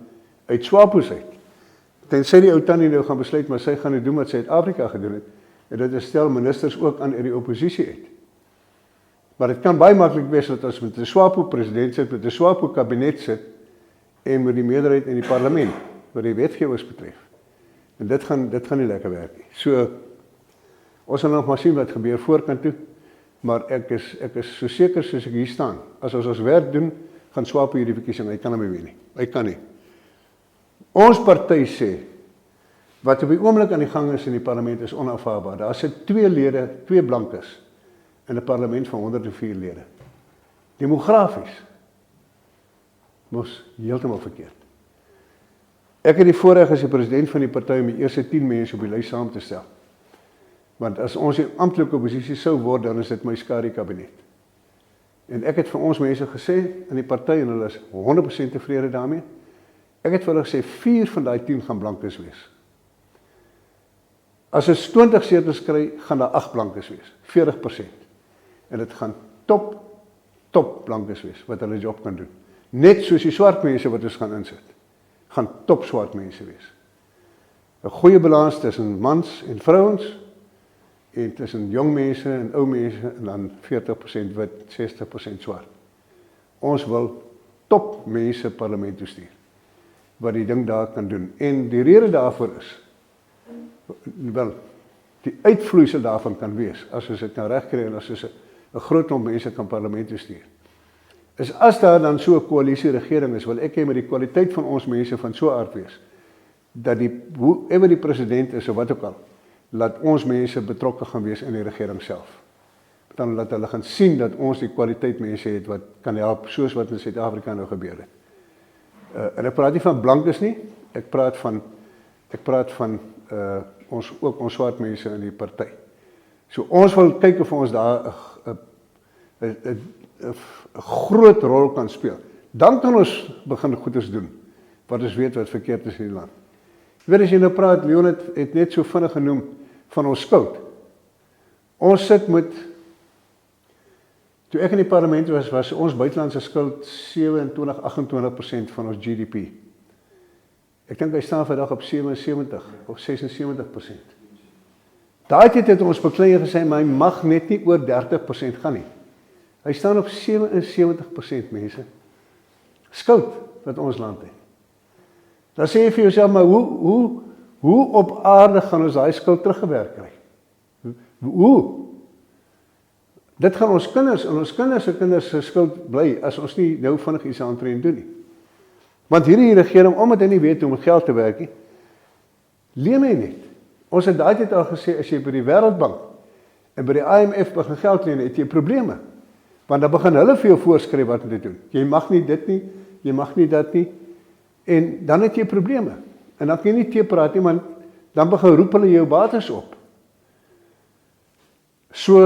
uit SWAPO se uit. Tensy die ou tannie nou gaan besluit, maar sy gaan nou doen wat Suid-Afrika gedoen het. En dit stel ministers ook aan uit die oppositie uit. Maar dit kan baie maklik wees dat as met 'n SWAPO president sit, met 'n SWAPO kabinet sit, en met die meerderheid in die parlement, wat die wetgewers betref. En dit gaan nie lekker werk nie. So, ons sal nog maar sien wat gebeur voorkant toe, maar ek is so seker soos ek hier staan. As ons werk doen, gaan SWAPO hierdie verkiesing, hy kan hom nie wen nie. Hy kan nie. Ons party sê, wat op die oomblik aan die gang is in die parlement is onaanvaarbaar. Daar sit 2 blankes, in 'n parlement van 104 lede. Demografies, mos heeltemal verkeerd. Ek het die voorreg as die president van die party om die eerste 10 mense op die lys saam te stel. Want as ons die amptelike oppositie sou word, dan is dit my skadu kabinet. En ek het vir ons mense gesê, in die party, en hulle is 100% tevrede daarmee, ek het vir hulle gesê, 4 van daai 10 gaan blankes wees. As ons 20 setels kry, gaan daar 8 blankes wees, 40%. En dit gaan top blankes wees, wat hulle job kan doen. Net soos die swart mense wat ons gaan insit, gaan top swart mense wees. 'n Goeie balans tussen mans en vrouens, en tussen jong mense en ou mense, en dan 40% wit, 60% swart. Ons wil top mense parlement toe stuur, wat die ding daar kan doen. En die rede daarvoor is, wel, die uitvloeisel daarvan kan wees, as ons dit nou reg kry, en as ons 'n groot klomp mense kan parlement toe stuur, is as daar dan so 'n koalisieregering is, wil ek hê met die kwaliteit van ons mense van so aard wees, dat whoever die president is, of wat ook al, laat ons mense betrokke gaan wees in die regering self. Dan laat hulle gaan sien dat ons die kwaliteit mense het wat kan help, soos wat in Suid-Afrika nou gebeur het. En ek praat nie van blankes nie, ek praat van ons swart mense in die party. So ons wil kyk of ons daar 'n groot rol kan speel. Dan kan ons begin goeders doen, wat ons weet wat verkeerd is in die land. Jy weet, as jy nou praat, Leon het net so vinnig genoem van ons skuld. Ons sit met, toe ek in die parlement was ons buitelandse skuld 27-28% van ons GDP. Ek dink hy staan vandag op 77 of 76%. Daai tyd het ons beklei gesê, maar hy mag net nie oor 30% gaan nie. Hy staan op 77% mense. Skuld wat ons land het. Dan sê jy vir jouself, maar hoe op aarde gaan ons daai skuld teruggewerk kry? Hoe? Dit gaan ons kinders en ons kinders se skuld bly as ons nie nou vinnig iets aantree doen nie. Want hierdie regering, omdat hy nie weet hoe om geld te werk nie, leen hy net. Ons het daai tyd al gesê, as jy by die Wêreldbank en by die IMF begin geld leen, het jy probleme. Want dan begin hulle vir jou voorskryf wat om te doen. Jy mag nie dit nie, jy mag nie dat nie, en dan het jy probleme. En dan kan jy nie teepraat nie, want dan begin roep hulle jou bates op. So,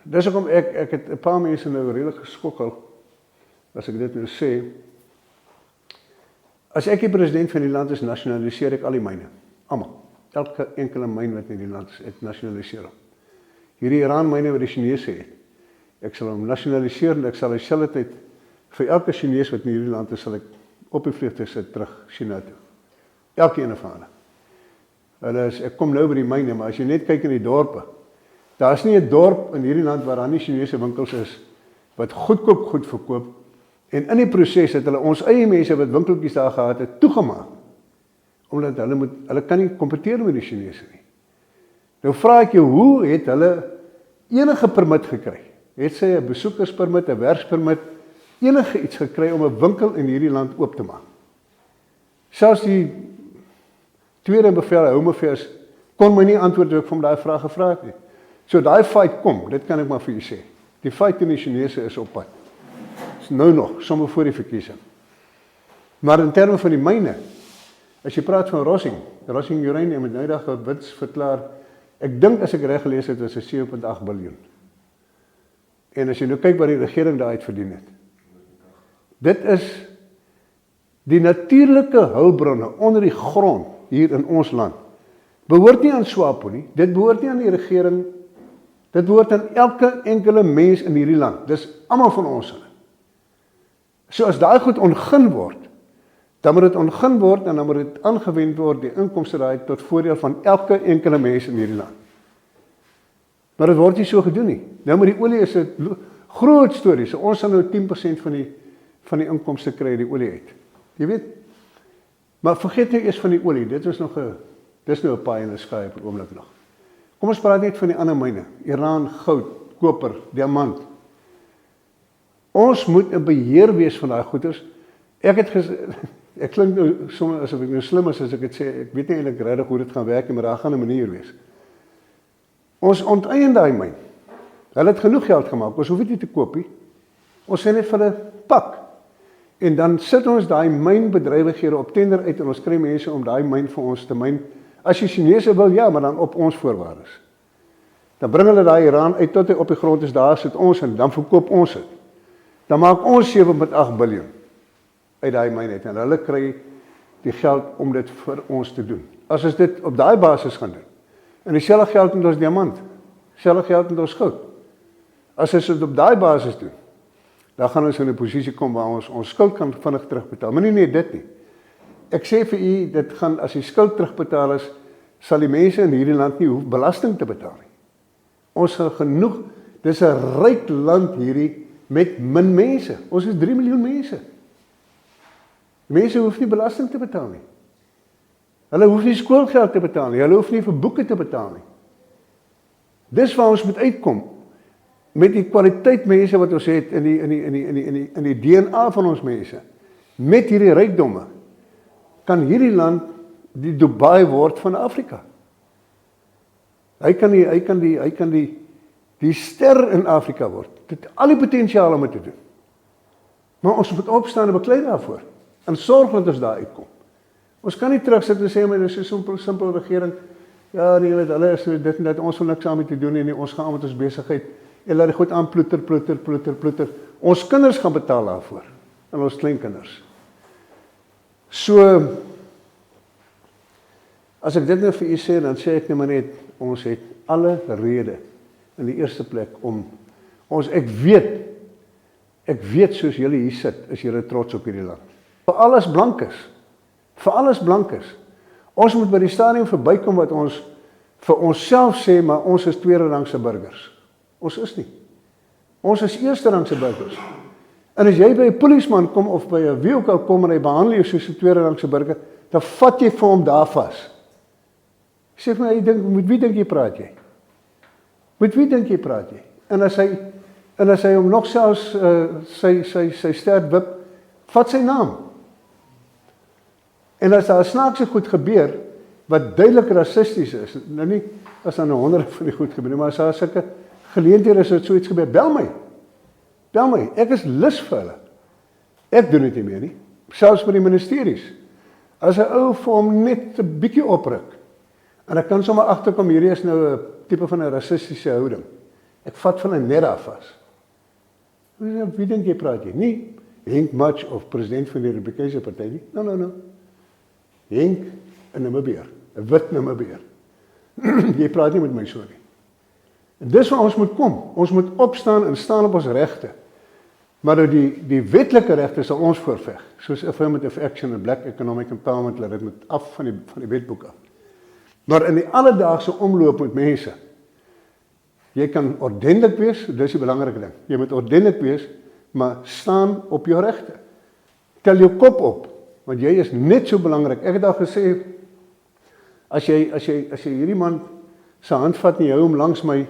dis hoekom ek het 'n paar mense nou redelik geskokkel, as ek dit nou sê. As ek die president van die land is, nasionaliseer ek al die myne. Almal. Elke enkele myn wat in die land is, ek nasionaliseer hom. Hierdie Iran-myne wat die Chinese het, ek sal hom nasionaliseer en ek sal dieselfde tyd vir elke Chinees wat in hierdie land is, sal ek op die vliegtuig sit terug China toe. Elke ene van hulle. Ek kom nou by die myne, maar as jy net kyk in die dorpe, daar is nie 'n dorp in hierdie land waar daar nie Chinese winkels is wat goedkoop goed verkoop, en in die proses het hulle ons eie mense wat winkeltjies daar gehad het toegemaak, omdat hulle kan nie kompeteer met die Chinese nie. Nou vra ek jou, hoe het hulle enige permit gekry? Het sy 'n besoekerspermit, 'n werkspermit, enige iets gekry om 'n winkel in hierdie land oop te maak? Selfs die tweede bevel, Home Affairs, kon my nie antwoord toe ek vir hom daai vraag gevra het nie. So daai fight kom, dit kan ek maar vir u sê. Die fight teen die Chinese is op pad. Is nou nog, sommer voor die verkiesing. Maar in terme van die myne, as jy praat van Rossing Uranium het nou dag 'n wins verklaar, ek dink as ek reg gelees het, was 'n 7.8 biljoen. En as jy nou kyk wat die regering daaruit verdien het. Dit is die natuurlike hulpbronne onder die grond hier in ons land. Behoort nie aan SWAPO nie, dit behoort nie aan die regering, dit behoort aan elke enkele mens in hierdie land. Dis almal van ons. So as daai goed ontgin word, dan moet dit ontgin word en dan moet dit aangewend word, die inkomste daai tot voordeel van elke enkele mens in hierdie land. Maar dit word nie so gedoen nie. Nou met die olie is dit groot storie. So ons sal nou 10% van die inkomste kry die olie uit. Jy weet? Maar vergeet nou eers van die olie. Dis nou 'n paai en 'n skaai op die oomblik nog. Kom ons praat net van die ander myne. Iran, goud, koper, diamant. Ons moet 'n beheer wees van daai goederes. Ek klink nou sommer asof ek nou slim is as ek dit sê. Ek weet nie eintlik regtig hoe dit gaan werk nie, maar daar gaan 'n manier wees. Ons onteien daai myn. Hulle het genoeg geld gemaak. Ons hoef dit nie te koop nie. Ons sê net vir hulle pak. En dan sit ons daai mynbedrywighede op tender uit en ons kry mense om daai myn vir ons te myn. As die Chinese wil, ja, maar dan op ons voorwaardes. Dan bring hulle daai Iran uit tot hy op die grond is, daar sit ons en dan verkoop ons dit. Dan maak ons 7.8 biljoen uit daai myn uit en hulle kry die geld om dit vir ons te doen. As ons dit op daai basis gaan doen. En dieselfde geld met ons diamant, dieselfde geld met ons goud. As ons dit op daai basis doen, dan gaan ons in 'n posisie kom waar ons skuld kan vinnig terugbetaal. Maar nie net dit nie. Ek sê vir u, dit gaan as die skuld terugbetaal is, sal die mense in hierdie land nie hoef belasting te betaal nie. Ons sal genoeg, dis 'n ryk land hierdie met min mense. Ons is 3 miljoen mense. Mense hoef nie belasting te betaal nie. Hulle hoef nie skoolgeld te betaal nie. Hulle hoef nie vir boeke te betaal nie. Dis waar ons moet uitkom. Met die kwaliteit mense wat ons het in die DNA van ons mense. Met hierdie rykdomme kan hierdie land die Dubai word van Afrika. Hy kan die ster in Afrika word. Dit het al die potensiaal om dit te doen. Maar ons moet opstaan en beklei daarvoor. En sorg dat ons daar uitkom. Ons kan nie terugsit en sê, maar dit is so 'n simpel regering. Ja, nee, weet, hulle is dit en dat, ons wil niks aan mee te doen nie, ons gaan met ons besigheid. En laat dit goed aan ploeter. Ons kinders gaan betaal daarvoor. En ons kleinkinders. So, as ek dit nou vir u sê, dan sê ek maar net, ons het alle rede in die eerste plek om ek weet soos julle hier sit, is julle trots op hierdie land. Vir alles blankes. vir alles blankes. Ons moet by die stadium verbykom wat ons vir onsself sê, maar ons is tweederangse burgers. Ons is nie. Ons is eersterangse burgers. En as jy by 'n polisieman kom of by 'n wie ook al kom en hy behandel jou soos 'n tweederangse burger, dan vat jy vir hom daar vas. Sê vir my, met wie dink jy praat jy? Met wie dink jy praat jy? En as hy hom nog selfs sy stert wip, vat sy naam. En as daar snaakse goed gebeur, wat duidelik rassisties is, nou nie as daar 100 van die goed gebeur, maar as daar sulke geleenthede is dat so iets gebeur, bel my, ek is lus vir hulle. Ek doen dit nie meer nie, selfs by die ministeries. As 'n ou vir hom net 'n bietjie opruk, en ek kan sommer agterkom, hierdie is nou 'n tipe van 'n rassistiese houding. Ek vat van 'n net daar vas. Wie dink jy praat jy? Nie Henk Mutch of president van die Republikeinse Party nie. No. Henk, 'n Namibier, 'n wit Namibier. Jy praat nie met my so nie. En dis waar ons moet kom. Ons moet opstaan en staan op ons regte. Maar die wetlike regte sal ons voorveg, soos affirmative action en black economic empowerment, laat dit moet af van die wetboek af. Maar in die alledaagse omloop met mense, jy kan ordentlik wees, dis die belangrike ding. Jy moet ordentlik wees, maar staan op jou regte. Tel jou kop op, want jy is net so belangrik. Ek het al gesê, as jy hierdie man sy hand vat en jy hou hom langs my,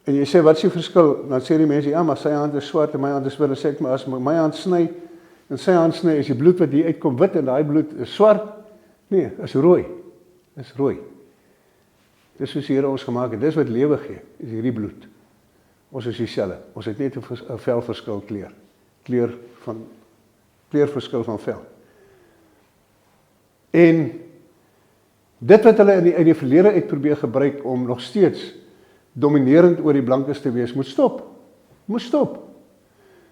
en jy sê, wat is die verskil? Dan sê die mense, ja, maar sy hand is swart en my hand is wit. Dan sê ek, maar as my hand sny, en sy hand sny, is die bloed wat hier uitkom wit en daai bloed is swart? Nee, is rooi. Is rooi. Dis soos die Here ons gemaak het, dis wat lewe gee, is hierdie bloed. Ons is dieselfde. Ons het net 'n velverskil kleurverskil van vel. En dit wat hulle in die verlede uit probeer gebruik om nog steeds dominerend oor die blankes te wees, moet stop. Moet stop.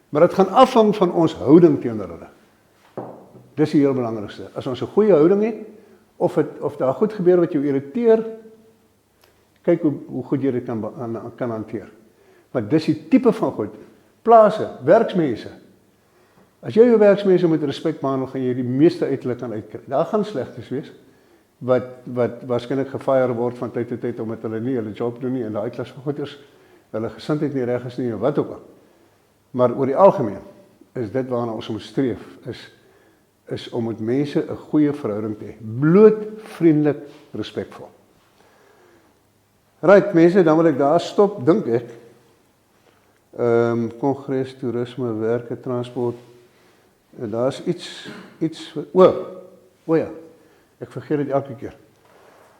Maar dit gaan afhang van ons houding teenoor hulle. Dis die heel belangrikste. As ons 'n goeie houding het, of daar goed gebeur wat jou irriteer, kyk hoe goed jy dit kan hanteer. Maar dis die tipe van goed. Plase, werksmense. As jy jou werksmense met respek behandel, gaan jy die meeste uit hulle kan uitkry. Daar gaan slegtes wees, wat waarskynlik gefire word van tyd tot tyd, omdat hulle nie hulle job doen nie, en daai klas van goeders, hulle gesindheid nie reg is nie, en wat ook al. Maar oor die algemeen, is dit waarna ons moet streef, is om met mense 'n goeie verhouding te hê. Bloot, vriendelik, respekvol. Right, mense, dan wil ek daar stop, dink ek. Kongres, toerisme, werke, transport. En daar is iets, ja, ek vergeet dit elke keer.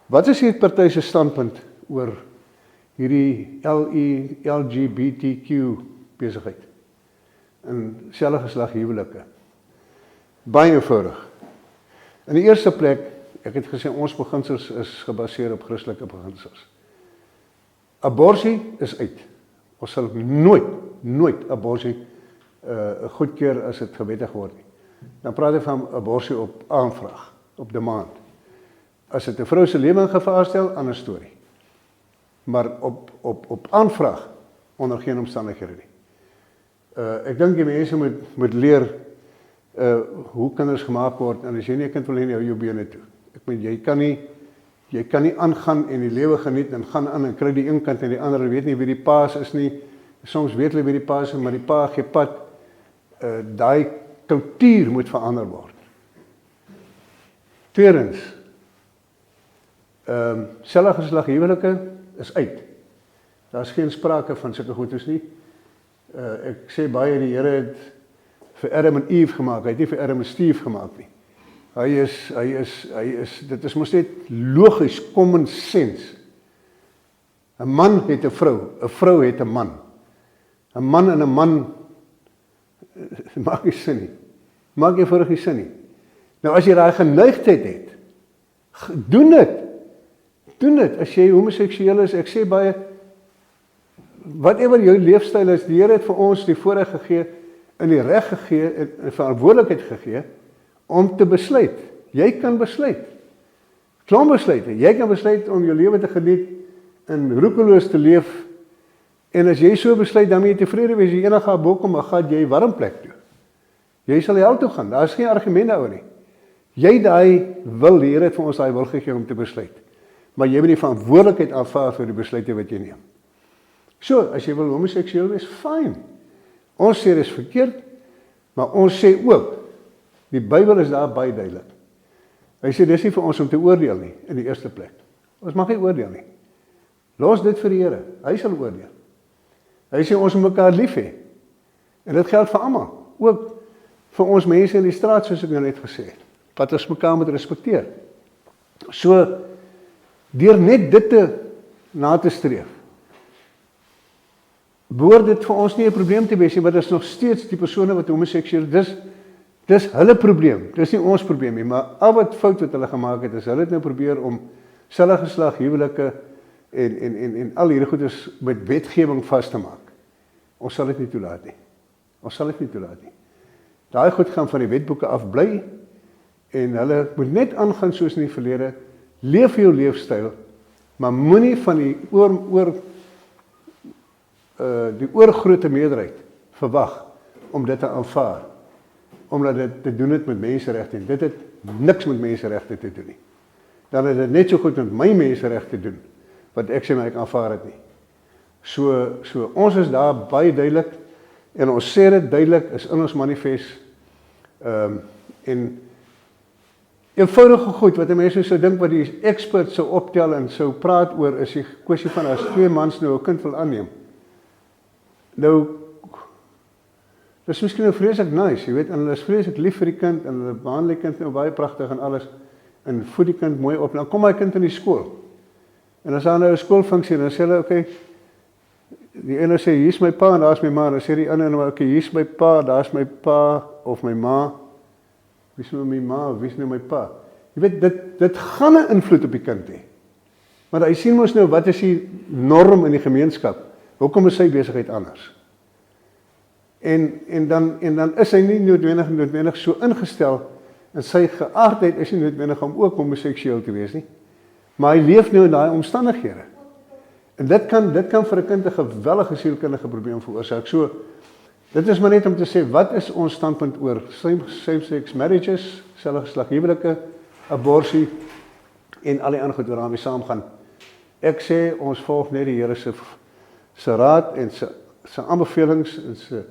Wat is hierdie party se standpunt oor hierdie LGBTQ besigheid? En selfe geslag huwelike? Baie eenvoudig. In die eerste plek, ek het gesê ons beginsels is gebaseer op Christelike beginsels. Abortus is uit. Ons sal nooit abortus goedkeur as dit gewettig word nie. Dan praat ek van abortus op aanvraag, op demand. As dit 'n vrou se lewe in gevaar stel, ander storie. Maar op aanvraag onder geen omstandighede nie. Ek dink die mense moet leer hoe kinders gemaak word, en as jy nie 'n kind wil hê nie, hou jou bene toe. Ek meen, jy kan nie aangaan en die lewe geniet en gaan aan en kry die een kant en die ander, weet nie wie die paas is nie. Soms weet hulle wie die paas is, maar die pa gee pad. Daai kultuur moet verander word. Tweedens, selfe geslag huwelike is uit. Daar is geen sprake van sulke goedes nie. Ek sê baie, die Here het vir Adam en Eve gemaak, hy het nie vir Adam en Steve gemaak nie. Dit is mos net logies, common sense. 'n man het 'n vrou het 'n man. 'n man en 'n man, maak nie sin nie. Maak eenvoudig nie sin nie. Nou as jy daai geneigtheid het, doen dit. As jy homoseksueel is, ek sê baie, whatever jou leefstyl is, die Here het vir ons die voorreg gegee, en die reg gegee, en verantwoordelikheid gegee, om te besluit. Jy kan besluit. Klomp besluite. Jy kan besluit om jou lewe te geniet en roekeloos te leef. En as jy so besluit, dan moet jy tevrede wees. Jy enige abok om, gaan jy warm plek toe. Jy sal hel toe gaan. Daar is geen argument daaroor nie. Jy daai wil, die Here het vir ons daai wil gegee om te besluit. Maar jy moet die verantwoordelikheid aanvaar vir die besluite wat jy neem. So, as jy wil homoseksueel wees, fyn. Ons sê dis verkeerd, maar ons sê ook, die Bybel is daar baie duidelik. Hy sê, dis nie vir ons om te oordeel nie, in die eerste plek. Ons mag nie oordeel nie. Los dit vir die Here, hy sal oordeel. Hy sê, ons moet mekaar lief hê. En dit geld vir almal, ook vir ons mense in die straat, soos ek nou net gesê het, wat ons mekaar moet respekteer. So, deur net dit na te streef, behoort dit vir ons nie 'n probleem te wees nie, maar dit is nog steeds die persone wat homoseksueel, dis hulle probleem, dis nie ons probleem nie, maar al wat fout wat hulle gemaak het, is hulle het nou probeer om selfe geslag huwelike en al hierdie goedes met wetgewing vas te maak. Ons sal dit nie toelaat nie. Ons sal dit nie toelaat nie. Daai goed gaan van die wetboeke af bly, en hulle moet net aangaan soos in die verlede, leef jou leefstyl, maar moenie van die oorgrote meerderheid verwag om dit te aanvaar, omdat dit te doen het met menseregte, en dit het niks met menseregte te doen nie. Dan het dit net so goed met my menseregte doen, wat ek sê maar ek aanvaar het nie. So ons is daar baie duidelik, en ons sê dit duidelik, is in ons manifest, en eenvoudige goed, wat die mense sou dink, wat die expert sou optel en sou praat oor, is die kwessie van as twee mans nou 'n kind wil aanneem. Nou, dis miskien nou vreeslik nice, jy weet, en hulle is vreeslik lief vir die kind, en hulle behandel die kind nou baie pragtig en alles, en voed die kind mooi op, en dan kom my kind in die skool, en as daar nou 'n skoolfunksie, dan sê hulle, okay, die ene sê, hier is my pa en daar is my ma, dan sê die ander, okay, hier is my pa, daar is my pa, of my ma, wie is nou my ma, wie is nou my pa? Jy weet, dit gaan 'n invloed op die kind hê. Maar hy sien mos nou, wat is die norm in die gemeenskap? Hoekom is sy besigheid anders? En dan is hy nie noodwendig so ingestel, en sy geaardheid is nie noodwendig om ook homoseksueel te wees nie. Maar hy leef nou in daai omstandighede. En dit kan vir 'n kind 'n gewellige sielkundige probleem veroorsaak. So, dit is maar net om te sê, wat is ons standpunt oor same-sex marriages, selfgeslag huwelike, abortus en al die ander goed wat daarmee saamgaan. Ek sê, ons volg net die Here se raad en sy aanbevelings en sy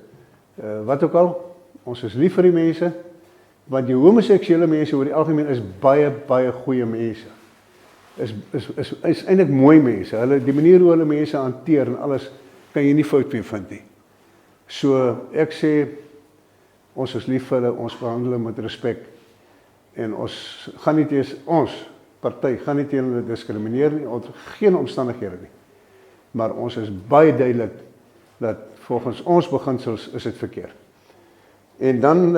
wat ook al. Ons is lief vir die mense, want die homoseksuele mense oor die algemeen is baie goeie mense. Is eintlik mooi mense. Die manier hoe hulle mense hanteer en alles, kan jy nie fout mee vind nie. So, ek sê, ons is lief vir hulle, ons behandel hulle met respek, en ons gaan nie teen ons party, gaan nie teen hulle diskrimineer nie, onder geen omstandighede nie. Maar ons is baie duidelik, dat volgens ons beginsels is dit verkeerd. En dan,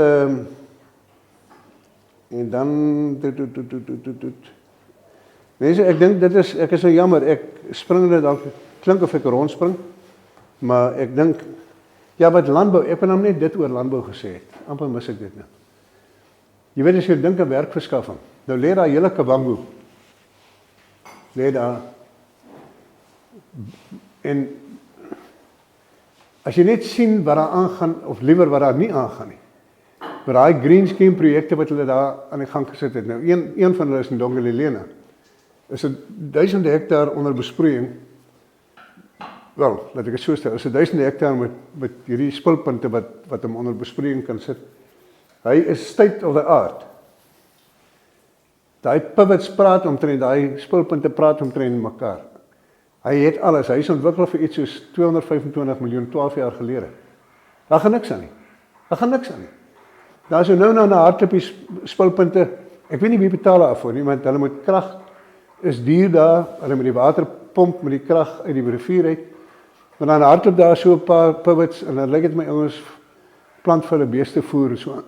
mense, ek dink ek is so jammer, ek spring dit dalk, klink of ek rondspring, maar ek dink, ja, wat landbou, ek het nou net dit oor landbou gesê het, amper mis ek dit nou. Jy weet, as jy dink aan werkverskaffing, nou lê daar hele Kavango, lê daar, en as jy net sien wat daar aangaan, of liewer wat daar nie aangaan nie, maar daai green scheme projekte wat hulle daar aan die gang gesit het, nou een van hulle is in Dongelelena, is 1000 hektaar onder besproeiing, wel, laat ek het so stel, is 1000 hektaar met hierdie spulpunte wat hom onder besproeiing kan sit. Hy is state of the art. Daai pivots praat omtrent, daai spulpunte praat omtrent mekaar. Hy het alles, hy is ontwikkel vir iets soos 225 miljoen 12 jaar gelede. Daar gaan niks aan nie. Daar is nou na hardloopie spulpunte, ek weet nie wie betaal daarvoor nie, want hulle moet krag, is duur daar, hulle moet die water pomp met die krag uit die rivier uit, maar dan hardloop daar so 'n paar pivots, en dan lyk dit my ouens plant vir hulle beeste voer en so.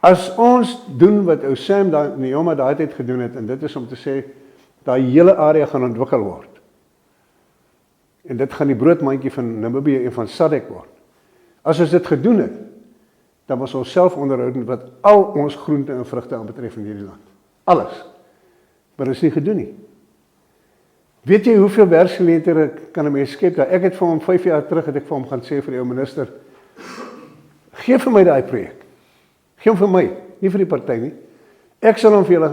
As ons doen wat ou Sam Nujoma daai tyd gedoen het, en dit is om te sê, daai hele area gaan ontwikkel word. En dit gaan die broodmandjie van Namibië en van SADC word. As ons dit gedoen het, dan was ons self onderhoudend wat al ons groente en vrugte aanbetref in hierdie land. Alles. Maar dit is nie gedoen nie. Weet jy hoeveel werksgeleenthede kan 'n mens skep? Ek het vir hom 5 jaar terug, het ek vir hom gaan sê vir die ou minister, gee vir my daai projek. Gee hom vir my, nie vir die party nie. Ek sal hom vir julle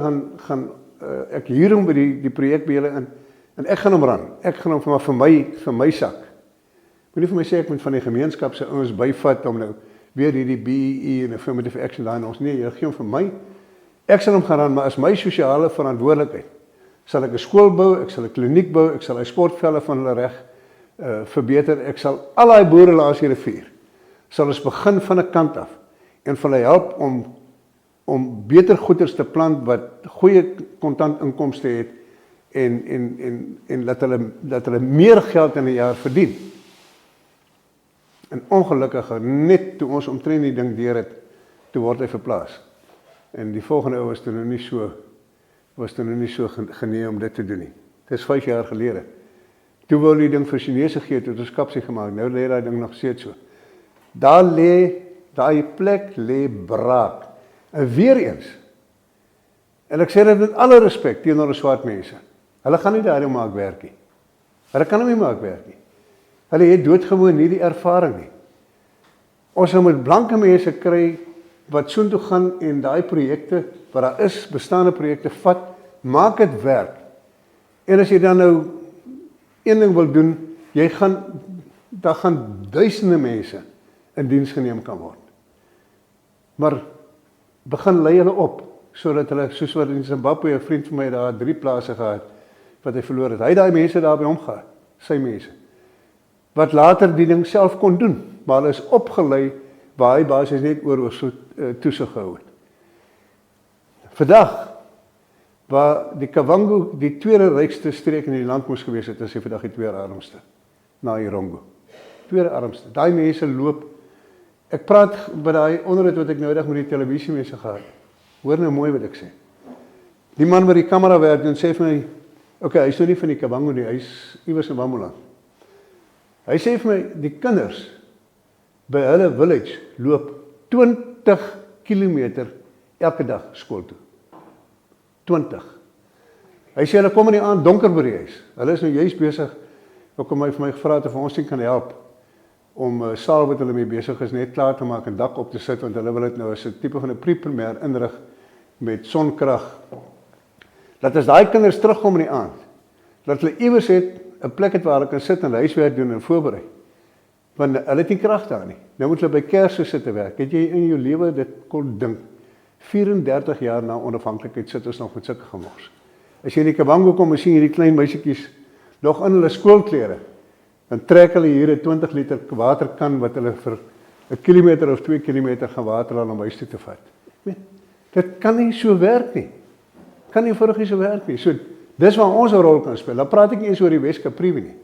ek huur hom by die projek by julle in, en ek gaan hom ran. Ek gaan hom vir my sak. Moet nie vir my sê ek moet van die gemeenskap se ouens byvat om nou weer hierdie BEE en Affirmative Action daai en ons nie, jy gee hom vir my. Ek sal hom gaan ran, maar as my sosiale verantwoordelikheid sal ek 'n skool bou, ek sal 'n kliniek bou, ek sal hy sportvelde van hulle reg verbeter, ek sal al daai boere langs die rivier sal ons begin van 'n kant af en vir hulle help om beter goederes te plant wat goeie kontantinkomste het en dat hulle meer geld in 'n jaar verdien. En ongelukkig net toe ons omtrent die ding deur het, toe word hy verplaas. En die volgende ou was toe nou nie so genee om dit te doen nie. Dit is 5 jaar gelede. Toe wou die ding vir Chinese gee, toe het ons kapsie gemaak. Nou lê daai ding nog steeds so. Daai plek lê braak. En weer eens, en ek sê dit met alle respek teenoor die swart mense, hulle gaan nie daarom maak werk nie. Hulle kan hom nie maak werk nie. Hulle het doodgewoon nie die ervaring nie. Ons moet blanke mense kry wat soontoe gaan en daai projekte, wat daar is, bestaande projekte vat, maak dit werk. En as jy dan nou een ding wil doen, daar gaan duisende mense in diens geneem kan word. Maar begin lei hulle op, sodat hulle, soos wat in Zimbabwe, 'n vriend van my daar 3 plase gehad, wat hy verloor het. Hy het daai mense daar by hom gehad, sy mense, wat later die ding self kon doen, maar hulle is opgelei waar hy basies net oor toesig gehou het. Vandag, waar die Kavango die tweede rykste streek in die land moes gewees het, is hy vandag die tweede armste, na Irongo. Tweede armste. Daai mense loop, ek praat by daai onderhoud wat ek nou dag met die televisiemense gehad. Hoor nou mooi wat ek sê. Die man wat die kamera werk doen, sê vir my, okay, hy is nou nie van die Kavango nie, hy is iewers in Wambuland. Hy sê vir my, die kinders by hulle village loop 20 kilometer elke dag skool toe. 20. Hy sê hulle kom in die aand donker by die huis. Hulle is nou juist besig, ook om vir my gevra het of ons nie kan help om saal wat hulle mee besig is net klaar te maak en dak op te sit, want hulle wil dit nou as 'n tipe van 'n pre-primêr inrig met sonkrag. Dat as daai kinders terugkom in die aand, dat hulle iewers het 'n plek het waar hulle kan sit en huiswerk doen en voorberei. Want hulle het nie krag daar nie. Nou moet hulle by Kerse sit te werk. Het jy in jou lewe dit kon dink? 34 jaar na onafhanklikheid sit ons nog met sulke gemors. As jy in die Kavango kom en sien hierdie klein meisietjies nog in hulle skoolklere, dan trek hulle hier 'n 20 liter waterkan wat hulle vir 'n kilometer of 2 kilometer gaan water aan om huis toe te vat. Dit kan nie so werk nie. Kan nie vir nie so werk nie. So dis waar ons 'n rol kan speel. Dan praat ek nie eens oor die Weskapriewe nie.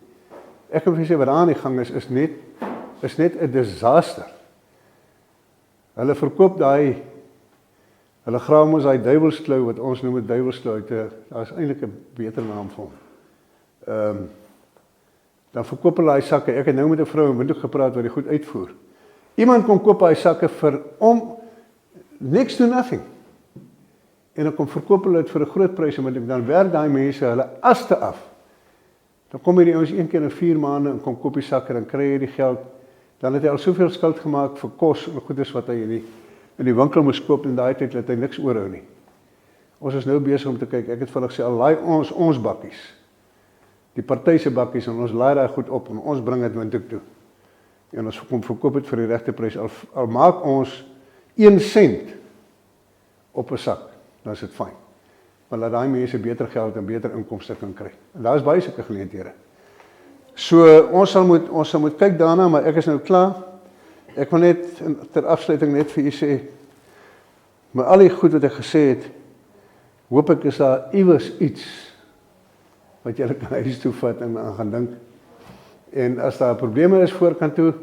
Ek kan vir sê wat daar aan die gang is net 'n disaster. Hulle verkoop hulle grawe mos daai duiwelsklou wat ons noem 'n duiwelsklou. Daar is eintlik 'n beter naam vir hom. Dan verkoop hulle daai sakke. Ek het nou met 'n vrou in Windhoek gepraat wat die goed uitvoer. Iemand kom koop daai sakke vir next to nothing. En dan kom verkoop hulle dit vir 'n groot prys en dan werk daai mense hulle aste af. Dan kom hierdie ouens een keer in 4 maande en kom koop die sakke, dan kry hy die geld. Dan het hy al soveel skuld gemaak vir kos en goederes wat hy in die winkel moes koop en daai tyd het hy niks oorhou nie. Ons is nou besig om te kyk. Ek het vir hulle gesê al laai ons bakkies. Die party se bakkies en ons laai daai goed op en ons bring dit Windhoek toe. En ons kom verkoop dit vir die regte prys. Al maak ons 1 sent op 'n sak, dan is dit fyn. Want laat daai mense beter geld en beter inkomste kan kry. En daar is baie sulke geleenthede. So ons sal moet kyk daarna, maar ek is nou klaar. Ek wil net ter afsluiting net vir u sê, maar al die goed wat ek gesê het, hoop ek is daar iewers iets wat julle kan huis toe vat en aan gaan dink. En as daar probleme is voorkant toe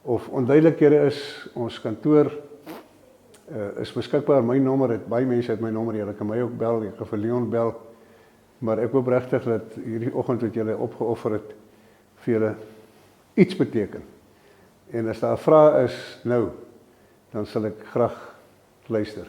of onduidelikhede is, ons kantoor is beskikbaar. My nommer het baie mense het my nommer, julle kan my ook bel, ek kan vir Leon bel. Maar ek hoop regtig dat hierdie oggend wat julle opgeoffer het vir julle iets beteken. En as daar 'n vraag is nou, dan sal ek graag luister.